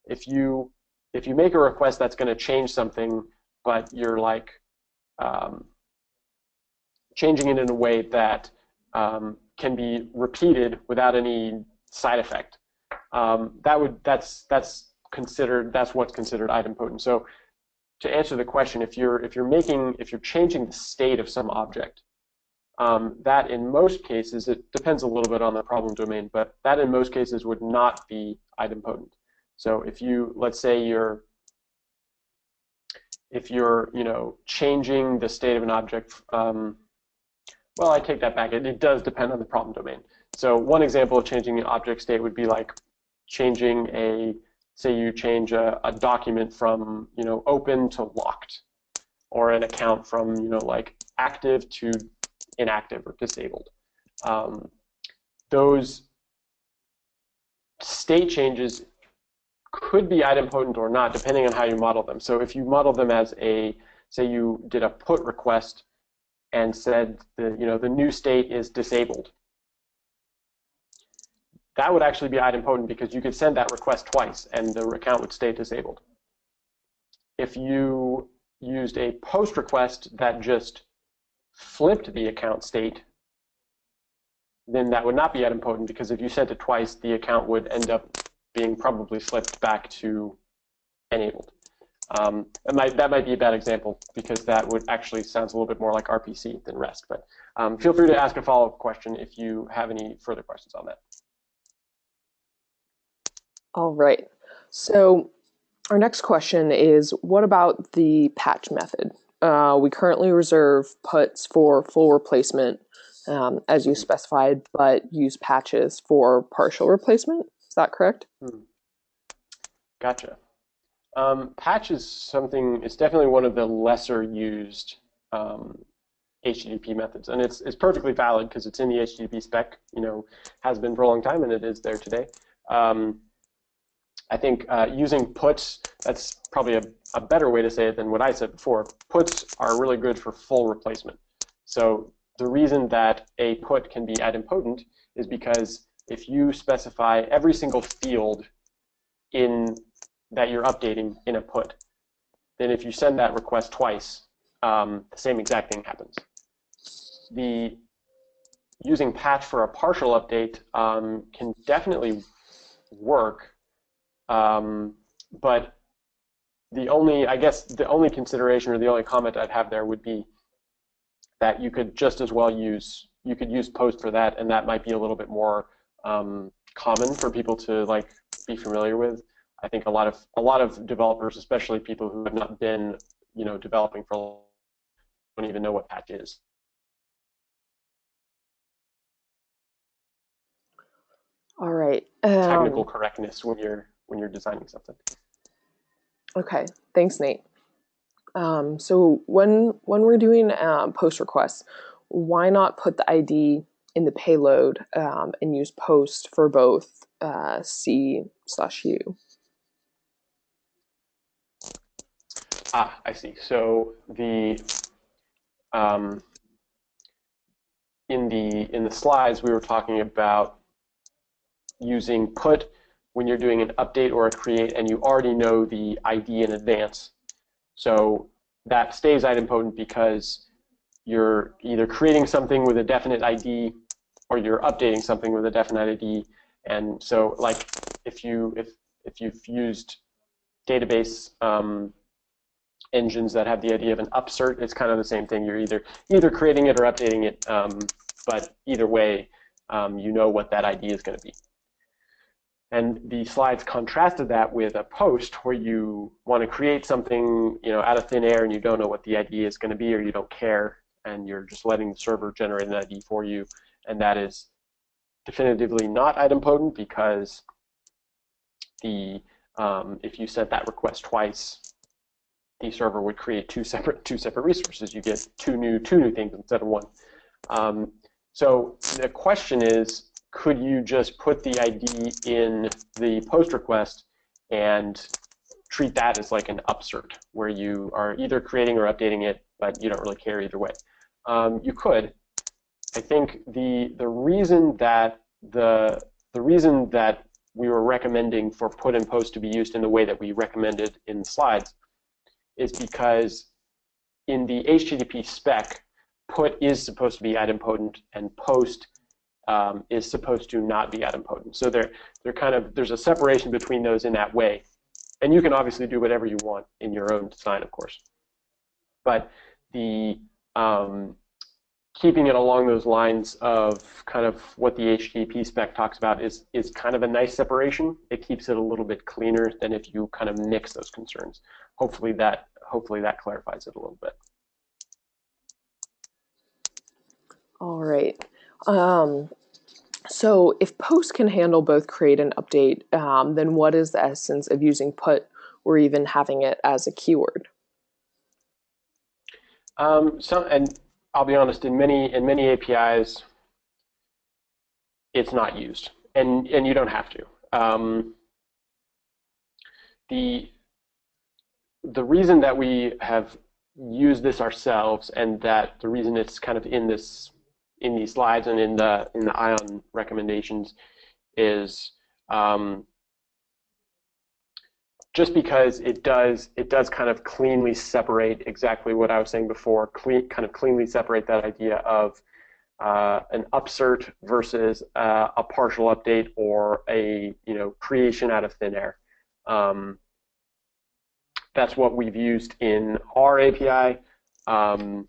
If you make a request that's going to change something, but you're like changing it in a way that can be repeated without any side effect, that's what's considered idempotent. So to answer the question, if you're changing the state of some object, that in most cases, it depends a little bit on the problem domain, but that in most cases would not be idempotent. So if let's say you're changing the state of an object, well, I take that back. It does depend on the problem domain. So one example of changing an object state would be like changing say you change a document from open to locked, or an account from like active to inactive or disabled. Those state changes could be idempotent or not, depending on how you model them. So if you model them as say you did a put request and said the new state is disabled, that would actually be idempotent because you could send that request twice and the account would stay disabled. If you used a post request that just flipped the account state, then that would not be idempotent because if you sent it twice, the account would end up being probably flipped back to enabled. That might be a bad example because that would actually sounds a little bit more like RPC than REST. But feel free to ask a follow-up question if you have any further questions on that. All right. So our next question is, what about the patch method? We currently reserve puts for full replacement, as you specified, but use patches for partial replacement. Is that correct? Gotcha. Patch is something, it's definitely one of the lesser used HTTP methods, and it's perfectly valid because it's in the HTTP spec, has been for a long time, and it is there today. I think using puts, that's probably a better way to say it than what I said before. Puts are really good for full replacement. So the reason that a put can be idempotent is because if you specify every single field that you're updating in a put, then if you send that request twice, the same exact thing happens. Using patch for a partial update can definitely work, but I guess the only consideration or the only comment I'd have there would be that you could just as well use post for that, and that might be a little bit more common for people to be familiar with. I think a lot of developers, especially people who have not been developing for a long time, don't even know what patch is. All right. Technical correctness when you're designing something. Okay. Thanks, Nate. So when we're doing post requests, why not put the ID in the payload and use post for both C/U? I see. So in the slides we were talking about using put when you're doing an update or a create and you already know the ID in advance. So that stays idempotent because you're either creating something with a definite ID or you're updating something with a definite ID. And so if you've used database engines that have the idea of an upsert, it's kind of the same thing. You're either creating it or updating it, but either way, you know what that ID is going to be. And the slides contrasted that with a post where you want to create something out of thin air and you don't know what the ID is going to be or you don't care and you're just letting the server generate an ID for you, and that is definitively not idempotent because if you sent that request twice, the server would create two separate resources. You get two new things instead of one. So the question is, could you just put the ID in the post request and treat that as like an upsert, where you are either creating or updating it, but you don't really care either way? You could. I think the reason that we were recommending for put and post to be used in the way that we recommended in the slides is because in the HTTP spec, put is supposed to be idempotent and post is supposed to not be idempotent. So there's a separation between those in that way. And you can obviously do whatever you want in your own design, of course. But the keeping it along those lines of kind of what the HTTP spec talks about is kind of a nice separation. It keeps it a little bit cleaner than if you kind of mix those concerns. Hopefully that clarifies it a little bit. All right. So if post can handle both create and update, then what is the essence of using put or even having it as a keyword? And I'll be honest, in many APIs, it's not used, and you don't have to. The reason that we have used this ourselves, and that the reason it's kind of in these slides and in the ION recommendations, is just because it does kind of cleanly separate exactly what I was saying before, kind of cleanly separate that idea of an upsert versus a partial update or a creation out of thin air. That's what we've used in our API, and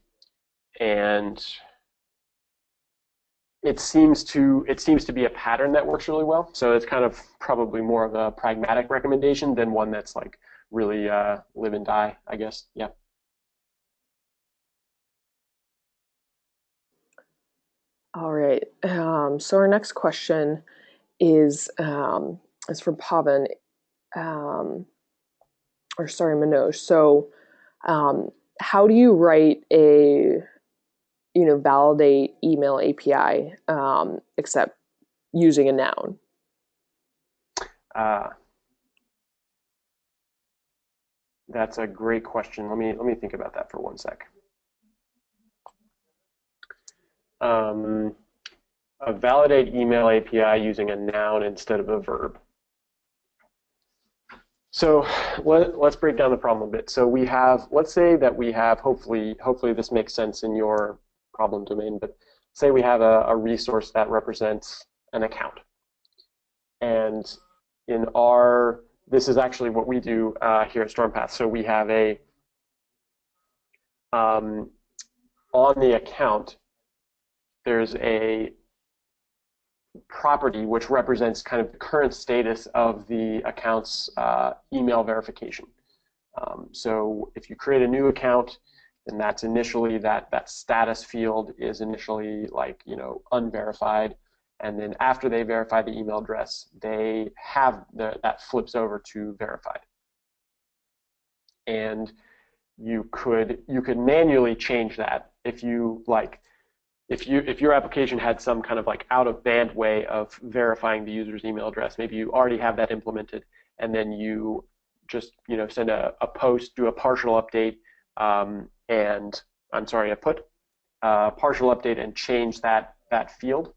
it seems to be a pattern that works really well. So it's kind of probably more of a pragmatic recommendation than one that's like really live and die, I guess. Yeah. All right. So our next question is from Pavan, or sorry, Manoj. So, how do you write a validate email API except using a noun? That's a great question. Let me think about that for one sec. A validate email API using a noun instead of a verb. So let's break down the problem a bit. So we have, let's say that we have, hopefully this makes sense in your problem domain, but say we have a resource that represents an account. And in this is actually what we do here at Strompath. So we have on the account, there's a property which represents kind of the current status of the account's email verification. So if you create a new account, then that's initially that status field is initially like unverified, and then after they verify the email address, they have that flips over to verified. And you could manually change that if you like. If your application had some kind of like out-of-band way of verifying the user's email address, maybe you already have that implemented, and then you just send a post, do a partial update, a partial update and change that field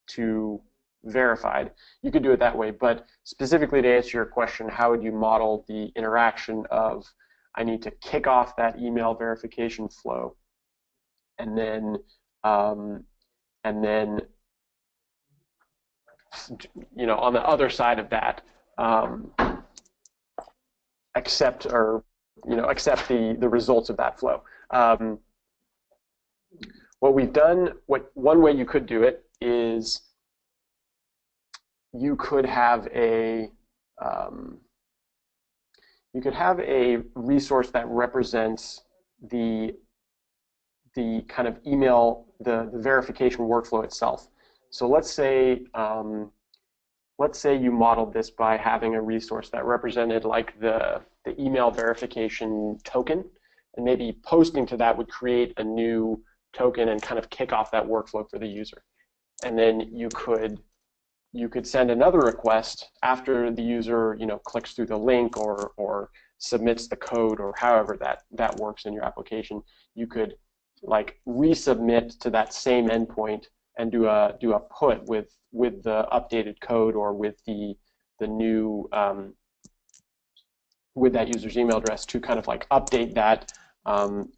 to verified. You could do it that way, but specifically to answer your question, how would you model the interaction of I need to kick off that email verification flow, and then on the other side of that, accept the results of that flow. What we've done, one way you could do it is you could have a resource that represents the kind of email, the verification workflow itself. So let's say you modeled this by having a resource that represented like the email verification token, and maybe posting to that would create a new token and kind of kick off that workflow for the user. And then you could send another request after the user clicks through the link or submits the code, or however that works in your application. You could like resubmit to that same endpoint and do a put with the updated code, or with the new with that user's email address, to kind of like update that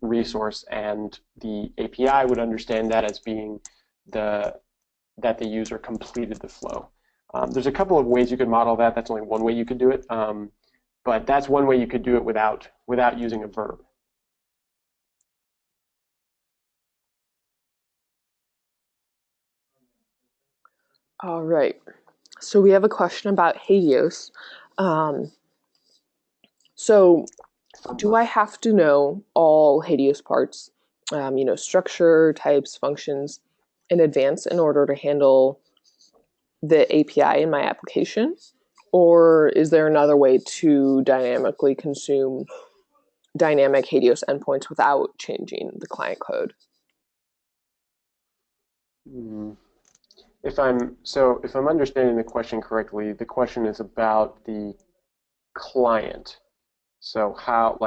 resource, and the API would understand that as being that the user completed the flow. There's a couple of ways you could model that. That's only one way you could do it, but that's one way you could do it without using a verb. All right. So we have a question about Helios. So do I have to know all Helios parts, structure, types, functions in advance in order to handle the API in my application? Or is there another way to dynamically consume dynamic Helios endpoints without changing the client code? If I'm understanding the question correctly, the question is about the client. So how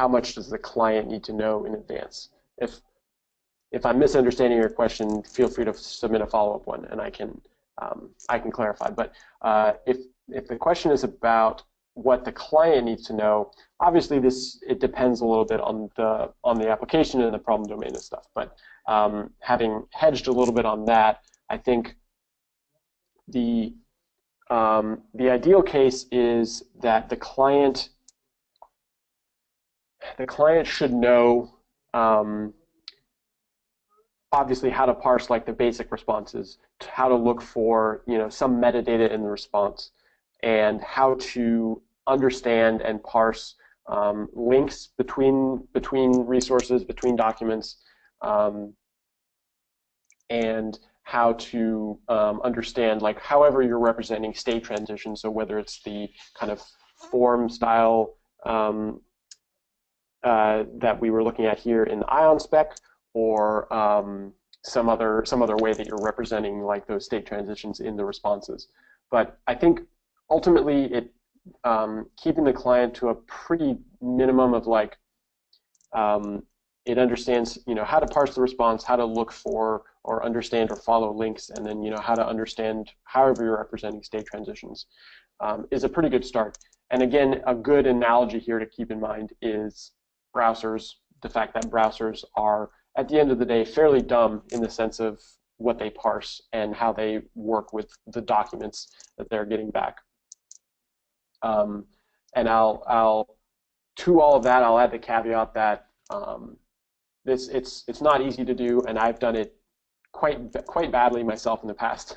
much does the client need to know in advance? If I'm misunderstanding your question, feel free to submit a follow-up one, and I can I can clarify. But if the question is about what the client needs to know, obviously it depends a little bit on the application and the problem domain and stuff. But having hedged a little bit on that, I think the ideal case is that the client should know obviously how to parse like the basic responses, how to look for some metadata in the response, and how to understand and parse links between resources, between documents, and how to understand, like, however you're representing state transition. So whether it's the kind of form style that we were looking at here in the ION spec, or some other way that you're representing like those state transitions in the responses. But I think ultimately it keeping the client to a pretty minimum of like it understands how to parse the response, how to look for or understand or follow links, and then how to understand however you're representing state transitions is a pretty good start. And again, a good analogy here to keep in mind is browsers. The fact that browsers are, at the end of the day, fairly dumb in the sense of what they parse and how they work with the documents that they're getting back. And I'll to all of that, I'll add the caveat that it's not easy to do, and I've done it quite badly myself in the past.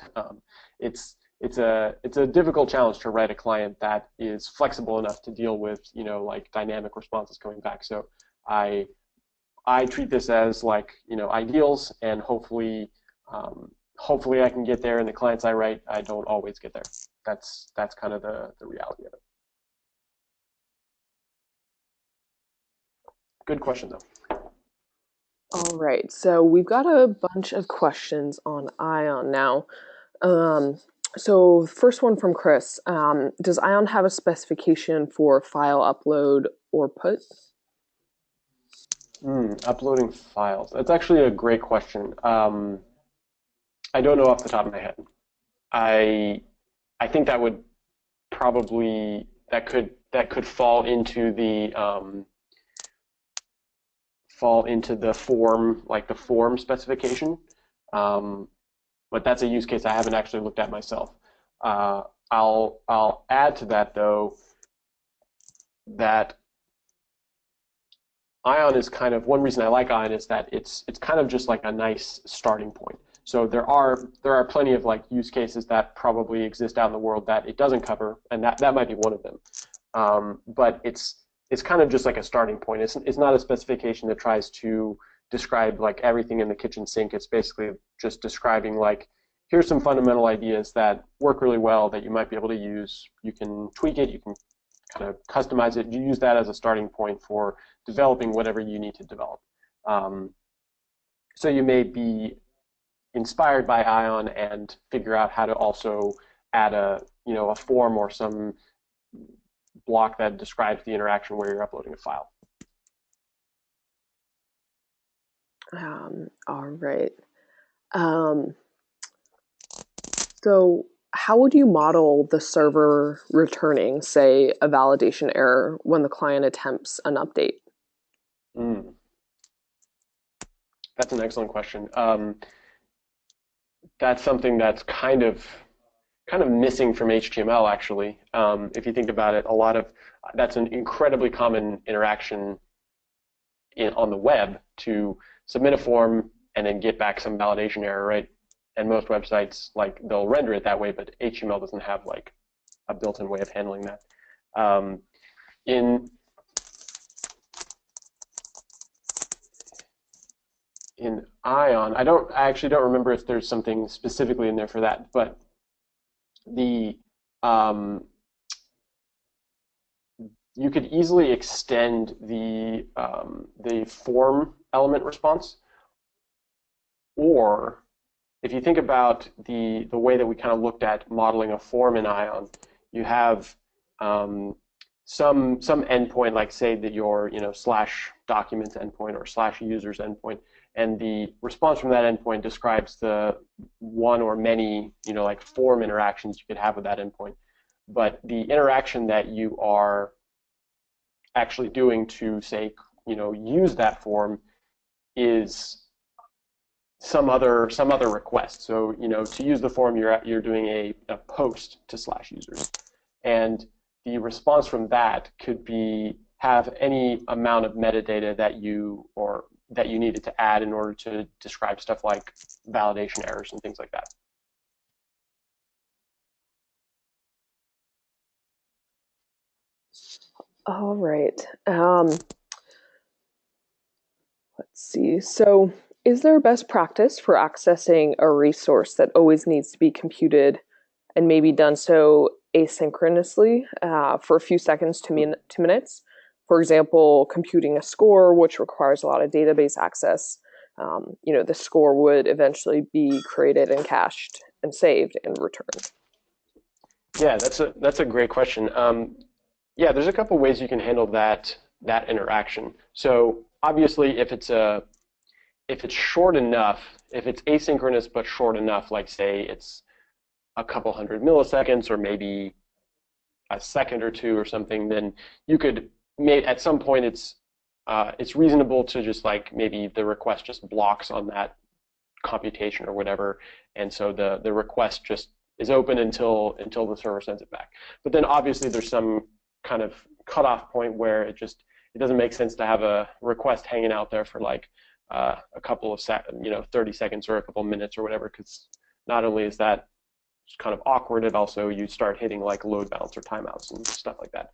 It's a difficult challenge to write a client that is flexible enough to deal with like dynamic responses coming back. So I treat this as like ideals, and hopefully I can get there. And the clients I write, I don't always get there. That's kind of the reality of it. Good question though. All right, so we've got a bunch of questions on ION now. So first one from Chris. Does ION have a specification for file upload or put? Uploading files. That's actually a great question. I don't know off the top of my head. I think that would probably that could fall into the form, like the form specification. But that's a use case I haven't actually looked at myself. I'll add to that though that ION is kind of, one reason I like ION is that it's kind of just like a nice starting point. So there are plenty of like use cases that probably exist out in the world that it doesn't cover, and that might be one of them. But it's kind of just like a starting point. It's not a specification that tries to describe like everything in the kitchen sink. It's basically just describing like, here's some fundamental ideas that work really well that you might be able to use. You can tweak it, you can kind of customize it. You use that as a starting point for developing whatever you need to develop. So you may be inspired by ION and figure out how to also add a form or some block that describes the interaction where you're uploading a file. All right. So how would you model the server returning, say, a validation error when the client attempts an update? That's an excellent question. That's something that's kind of missing from HTML, actually. If you think about it, that's an incredibly common interaction on the web, to submit a form and then get back some validation error, right? And most websites, like, they'll render it that way, but HTML doesn't have like a built-in way of handling that. In ION, I actually don't remember if there's something specifically in there for that, but you could easily extend the form element response, or if you think about the way that we kind of looked at modeling a form in ION, you have some endpoint, like say that your slash documents endpoint or slash users endpoint, and the response from that endpoint describes the one or many like form interactions you could have with that endpoint. But the interaction that you are actually doing to say use that form is some other request. So to use the form, you're doing a post to slash users, and the response from that could have any amount of metadata that you needed to add in order to describe stuff like validation errors and things like that. All right. Let's see. So, is there a best practice for accessing a resource that always needs to be computed and maybe done so asynchronously for a few seconds to minutes? For example, computing a score, which requires a lot of database access. The score would eventually be created and cached and saved and returned. Yeah, that's a great question. Yeah, there's a couple ways you can handle that interaction. So obviously, if it's short enough, if it's asynchronous but short enough, like say it's a couple hundred milliseconds or maybe a second or two or something, then you could at some point it's reasonable to just like maybe the request just blocks on that computation or whatever, and so the request just is open until the server sends it back. But then obviously there's some kind of cutoff point where it doesn't make sense to have a request hanging out there for like a couple of 30 seconds or a couple of minutes or whatever, because not only is that kind of awkward, it also you start hitting like load balancer timeouts and stuff like that.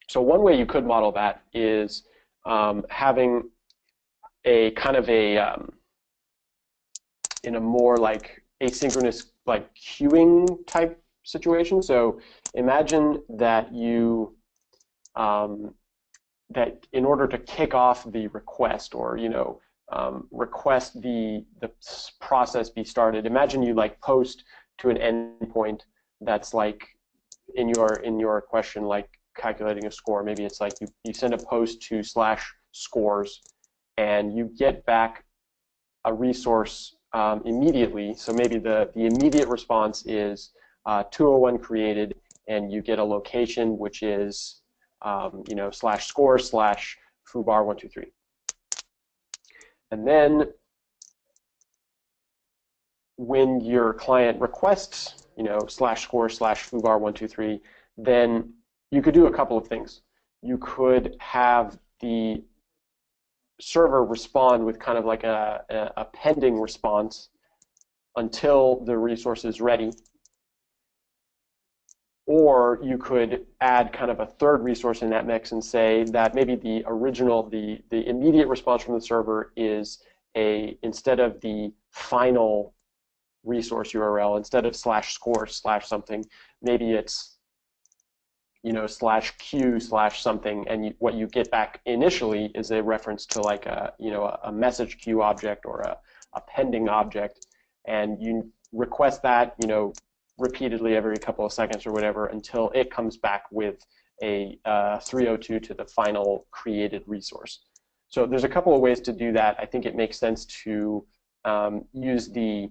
So one way you could model that is having a kind of in a more like asynchronous like queuing type situation. So imagine that that in order to kick off the request or request the process be started, imagine you like post to an endpoint that's like in your question, like calculating a score. Maybe it's like you send a post to slash scores and you get back a resource immediately. So maybe the immediate response is 201 created, and you get a location which is slash score slash foobar 123. And then when your client requests slash score slash foobar 123, then you could do a couple of things. You could have the server respond with kind of like a pending response until the resource is ready. Or you could add kind of a third resource in that mix and say that maybe the immediate response from the server is instead of the final resource URL, instead of slash score slash something, maybe it's slash q slash something, and what you get back initially is a reference to like a message queue object or a pending object, and you request that repeatedly every couple of seconds or whatever until it comes back with a 302 to the final created resource. So there's a couple of ways to do that. I think it makes sense to use the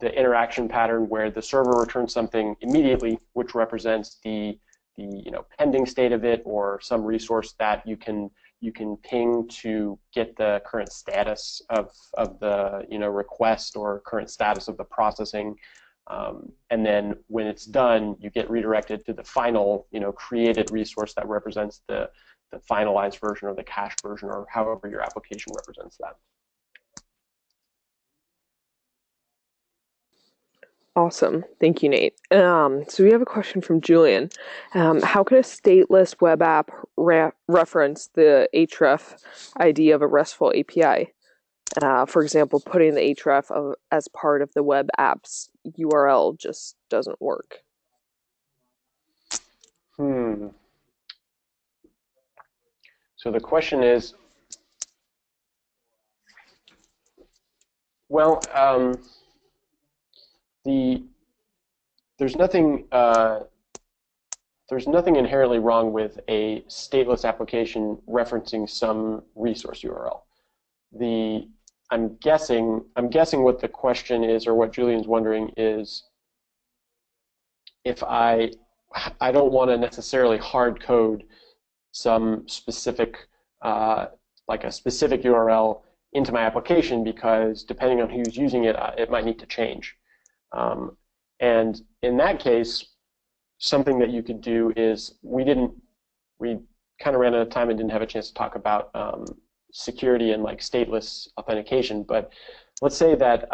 interaction pattern where the server returns something immediately, which represents the pending state of it, or some resource that you can ping to get the current status of the request or current status of the processing, and then when it's done, you get redirected to the final created resource that represents the finalized version or the cached version, or however your application represents that. Awesome. Thank you, Nate. So we have a question from Julian. How can a stateless web app reference the href ID of a RESTful API? For example, putting the href as part of the web app's URL just doesn't work. So the question is, well, there's nothing there's nothing inherently wrong with a stateless application referencing some resource URL. The I'm guessing what the question is, or what Julian's wondering is, if I don't want to necessarily hard code some specific like a specific URL into my application, because depending on who's using it, it might need to change. And in that case, something that you could do is, we kind of ran out of time and didn't have a chance to talk about security and like stateless authentication. But let's say that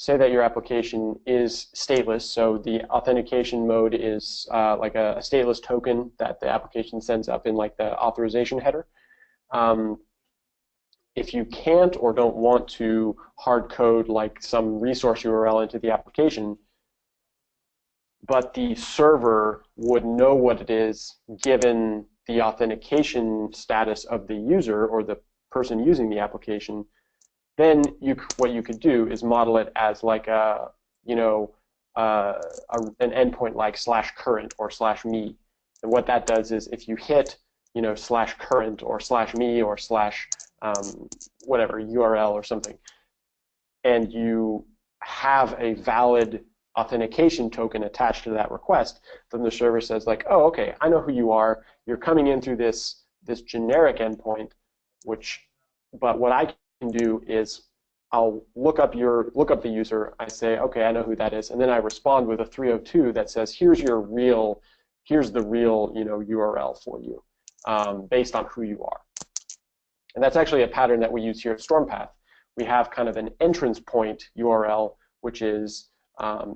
your application is stateless, so the authentication mode is like a stateless token that the application sends up in like the authorization header. Um, if you can't or don't want to hard code like some resource URL into the application, but the server would know what it is given the authentication status of the user or the person using the application, then what you could do is model it as like an endpoint like /current or /me. And what that does is, if you hit /current or /me or whatever URL or something, and you have a valid authentication token attached to that request, then the server says like, oh, okay, I know who you are. You're coming in through this generic endpoint, but what I can do is I'll look up the user. I say, okay, I know who that is, and then I respond with a 302 that says, here's the real URL for you, based on who you are. And that's actually a pattern that we use here at Strompath. We have kind of an entrance point URL, which is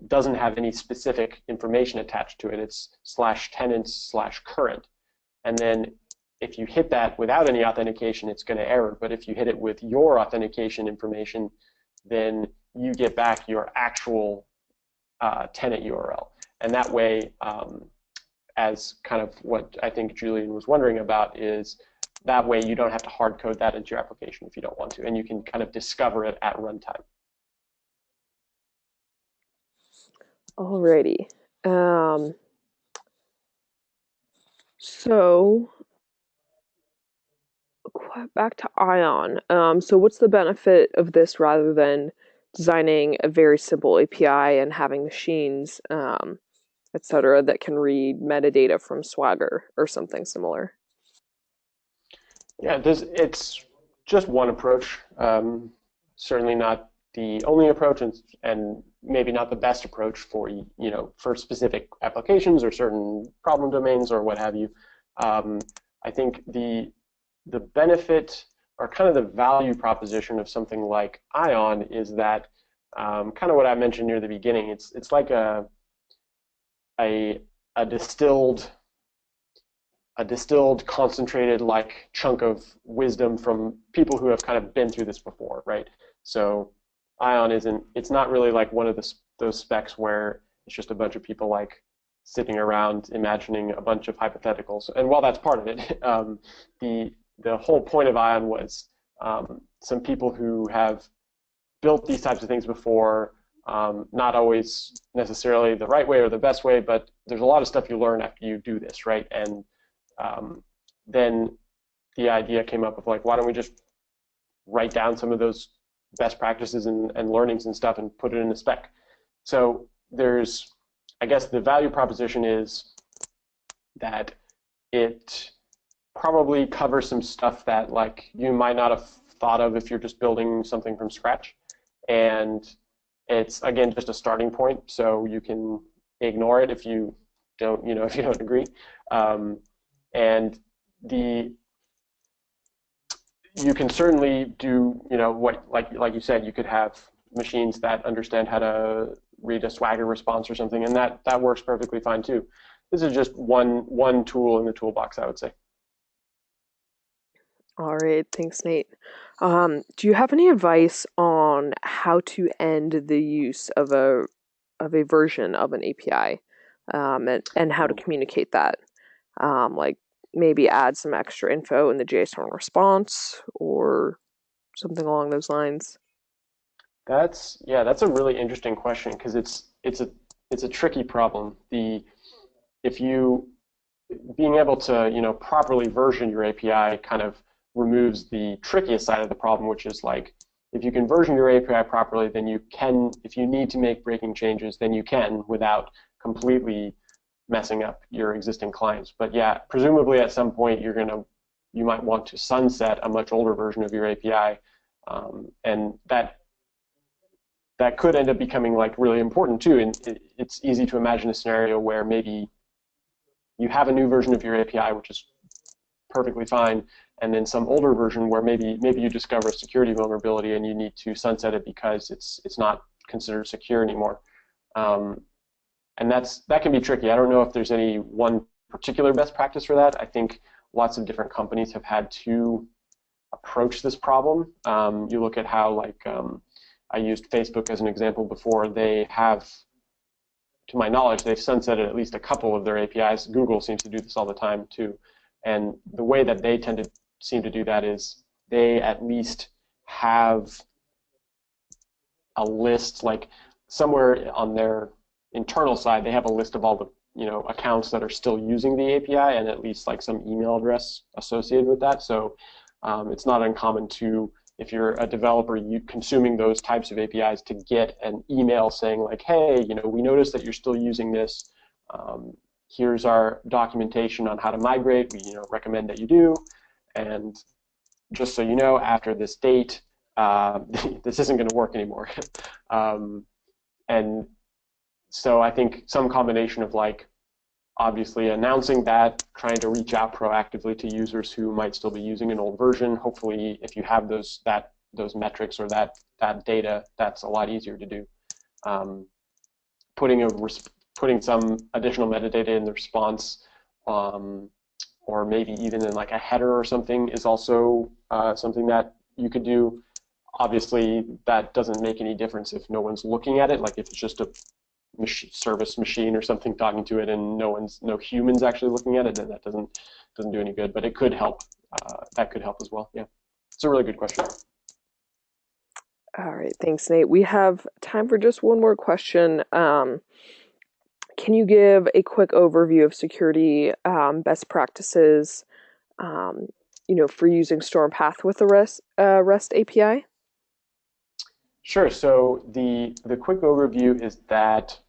doesn't have any specific information attached to it. It's /tenants/current. And then if you hit that without any authentication, it's going to error. But if you hit it with your authentication information, then you get back your actual tenant URL. And that way, as kind of what I think Julian was wondering about, is that way you don't have to hard code that into your application if you don't want to, and you can kind of discover it at runtime. Alrighty. So back to Ion. So what's the benefit of this rather than designing a very simple API and having machines, etc., that can read metadata from Swagger or something similar? Yeah, it's just one approach. Certainly not the only approach, and maybe not the best approach for for specific applications or certain problem domains or what have you. I think the benefit, or kind of the value proposition of something like Ion, is that kind of what I mentioned near the beginning. It's like a distilled concentrated like chunk of wisdom from people who have kind of been through this before, right? So Ion it's not really like one of those specs where it's just a bunch of people like sitting around imagining a bunch of hypotheticals. And while that's part of it, the whole point of Ion was some people who have built these types of things before, not always necessarily the right way or the best way, but there's a lot of stuff you learn after you do this, right? And then the idea came up of like, why don't we just write down some of those best practices and learnings and stuff and put it in a spec? So I guess the value proposition is that it probably covers some stuff that like you might not have thought of if you're just building something from scratch. And it's, again, just a starting point, so you can ignore it if you don't agree. And you can certainly do, what, like you said, you could have machines that understand how to read a Swagger response or something, and that works perfectly fine too. This is just one tool in the toolbox, I would say. All right, thanks, Nate. Do you have any advice on how to end the use of a version of an API, and how to communicate that? Like maybe add some extra info in the JSON response or something along those lines. That's a really interesting question, because it's a tricky problem. If you being able to, properly version your API kind of removes the trickiest side of the problem, which is like, if you can version your API properly, then you can, if you need to make breaking changes, then you can without completely messing up your existing clients. But yeah, presumably at some point you might want to sunset a much older version of your API, and that could end up becoming like really important too. And it's easy to imagine a scenario where maybe you have a new version of your API, which is perfectly fine, and then some older version where maybe you discover a security vulnerability and you need to sunset it because it's not considered secure anymore. And that can be tricky. I don't know if there's any one particular best practice for that. I think lots of different companies have had to approach this problem. You look at how, like, I used Facebook as an example before. They have, to my knowledge, they've sunsetted at least a couple of their APIs. Google seems to do this all the time too. And the way that they seem to do that is they at least have a list, like somewhere on their internal side, they have a list of all the accounts that are still using the API, and at least like some email address associated with that. So it's not uncommon to, if you're a developer, you consuming those types of APIs, to get an email saying like, hey, we noticed that you're still using this. Here's our documentation on how to migrate. We recommend that you do. And just so you know, after this date, this isn't going to work anymore. And so I think some combination of, like, obviously announcing that, trying to reach out proactively to users who might still be using an old version. Hopefully, if you have those metrics or that data, that's a lot easier to do. Putting some additional metadata in the response, or maybe even in like a header or something, is also something that you could do. Obviously, that doesn't make any difference if no one's looking at it. Like if it's just a service machine or something talking to it, and no humans actually looking at it, then that doesn't do any good. But it could help. That could help as well. Yeah, it's a really good question. All right, thanks, Nate. We have time for just one more question. Can you give a quick overview of security best practices, for using Strompath with the REST API? Sure. So the quick overview is that,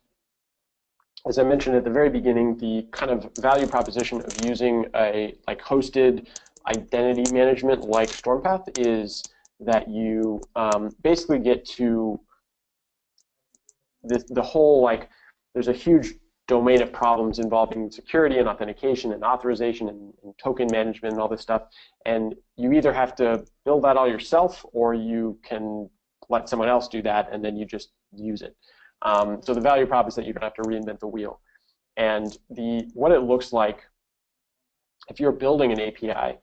as I mentioned at the very beginning, the kind of value proposition of using a hosted identity management like Strompath is that you basically get to the whole, like, there's a huge domain of problems involving security and authentication and authorization and token management and all this stuff. And you either have to build that all yourself, or you can let someone else do that, and then you just use it. So the value prop is that you don't have to reinvent the wheel. And what it looks like, if you're building an API,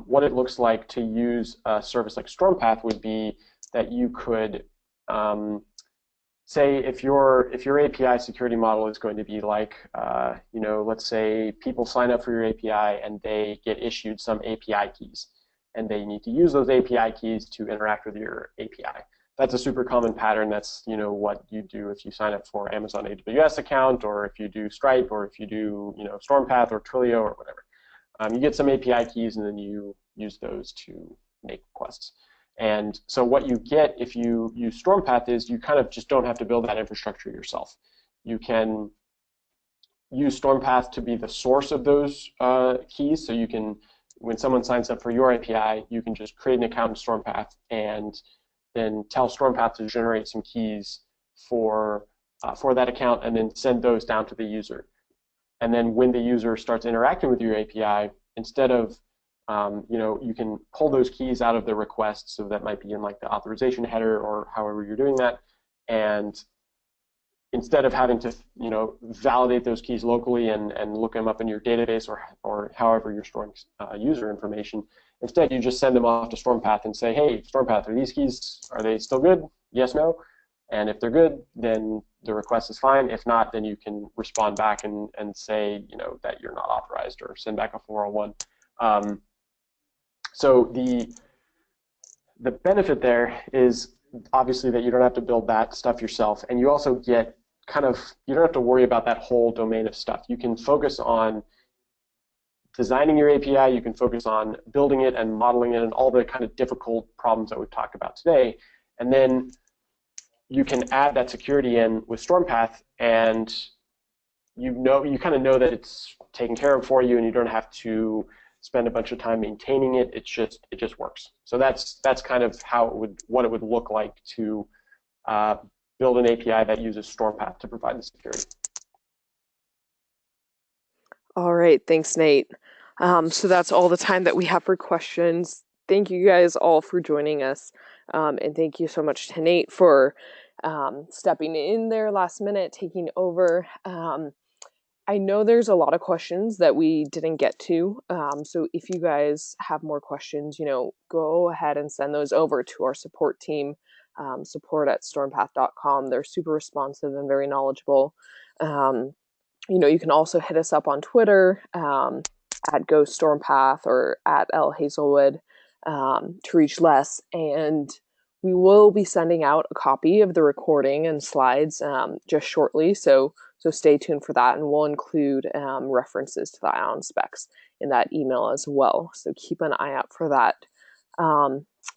what it looks like to use a service like Strompath would be that you could say if your API security model is going to be like, let's say people sign up for your API and they get issued some API keys, and they need to use those API keys to interact with your API. That's a super common pattern. That's what you do if you sign up for Amazon AWS account, or if you do Stripe, or if you do Stormpath or Twilio or whatever. You get some API keys and then you use those to make requests. And so what you get if you use Strompath is you kind of just don't have to build that infrastructure yourself. You can use Strompath to be the source of those keys. So you can, when someone signs up for your API, you can just create an account in Strompath and then tell Strompath to generate some keys for that account, and then send those down to the user. And then when the user starts interacting with your API, instead of you can pull those keys out of the request, so that might be in like the authorization header or however you're doing that, and instead of having to validate those keys locally and look them up in your database or however you're storing user information, instead you just send them off to Strompath and say, hey, Strompath, are these keys, are they still good? Yes, no. And if they're good, then the request is fine. If not, then you can respond back and say that you're not authorized, or send back a 401. So the benefit there is obviously that you don't have to build that stuff yourself, and you also get you don't have to worry about that whole domain of stuff. You can focus on designing your API, you can focus on building it and modeling it and all the kind of difficult problems that we've talked about today. And then you can add that security in with Strompath, and you kind of know that it's taken care of for you, and you don't have to spend a bunch of time maintaining it. It just works. So that's kind of what it would look like to build an API that uses Strompath to provide the security. All right, thanks, Nate. So that's all the time that we have for questions. Thank you guys all for joining us, and thank you so much to Nate for stepping in there last minute, taking over. I know there's a lot of questions that we didn't get to, so if you guys have more questions, go ahead and send those over to our support team, support@stormpath.com. They're super responsive and very knowledgeable. You can also hit us up on Twitter at GoStormpath or at LHazelwood to reach Les. And we will be sending out a copy of the recording and slides just shortly. So stay tuned for that. And we'll include references to the ION specs in that email as well. So keep an eye out for that.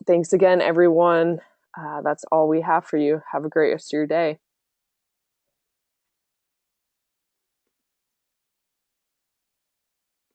Thanks again, everyone. That's all we have for you. Have a great rest of your day.